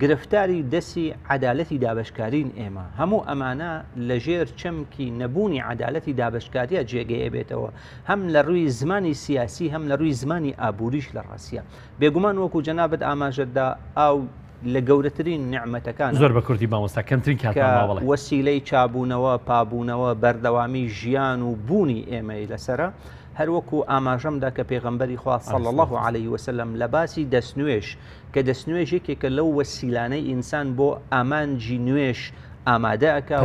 گرفتاری دەسی عەدالەتی دابشکارین ئێمە هەموو ئەمانە لەژێر چەمکی نەبوونی عەدالەتی دابشکاریە جێگەی ئەبێتەوە هەم لە ڕووی زمانی سیاسی هەم لە ڕووی زمانی ئابووریش لە ڕاستیە بێگومان وەکو جەنابەت ئاماژەدا ئاو لە گەورەترین نعمەتەکان زۆر بە کوردی مامۆستا کەمترین کاتمان بڵێ وەسیلەی چابوونەوە پابوونەوە بەردەوامی ژیان و بوونی ئێمەی لەسرە هەر وەکو ئاماژەمدا کە پێغەمبەری خوا صلی الله عليه وسلم لە باسی دەستنوێش کە دەستنوێژ یەکێکە لەو وەسیلانەی ئینسان بۆ ئامانجی نوێش ئامادەکە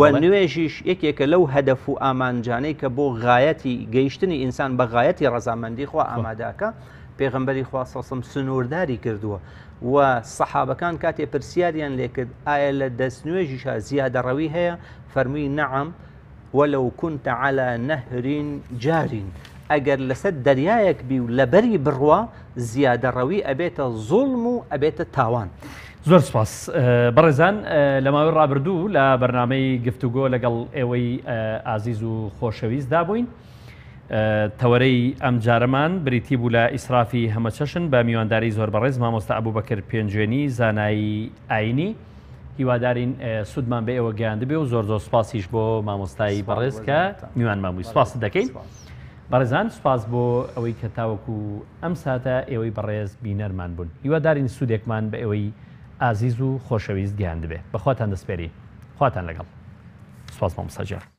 و نوێژیش یەکێکە لەو هەدەف و ئامانجانەی کە بۆ غایەتی گەیشتنی ئینسان بە غایەتی ڕەزامەندی خوا ئامادەکە پێغەمبەری خوا سەڵسەم سنوورداری کردووە و سەحابەکان کاتێ پرسیاریان لێکرد ئایا لە دەستنوێژیشە زیادەڕەوی هەیە فەرمووی نەعەم وەلەو كنت على نهر جار ئەگەر لەسەر دەریایەک بی و لەبەری بڕوا زیادەڕەوی ئەبێتە زوڵم و ئەبێتە تاوان. زۆر سپاس بەڕێزان لە ماوەی ڕابردوو لە بەرنامەی گفتوگۆ لەگەڵ ئێوەی ئازیز و خۆشەویستدا بووین. تەوەرەی ئەم جارەمان بریتی بوو لە ئیسرافی هەمە چەشن بە میوانداری زۆر بەڕێز مامۆستا ئەبوبەکر پێنجێنی زانایی ئاینی هیوادارین سوودمان بە ئێوە گەیاندە بێ و زۆر زۆر سپاسیش بۆ مامۆستایی بەڕێز کە میوان مامووی سپاس دەکەین. بەڕێزان سپاس بۆ ئەوەی کە تاوەکو ئەم ساتە ئێوەی بەڕێز بینەرمان بوون هیوادارین سوودێکمان بە ئێوەی ئازیز و خۆشەویست گەیاندە بێ بەخواتان دەسپێری خواتان لەگەڵ سپاس مامۆستا جان.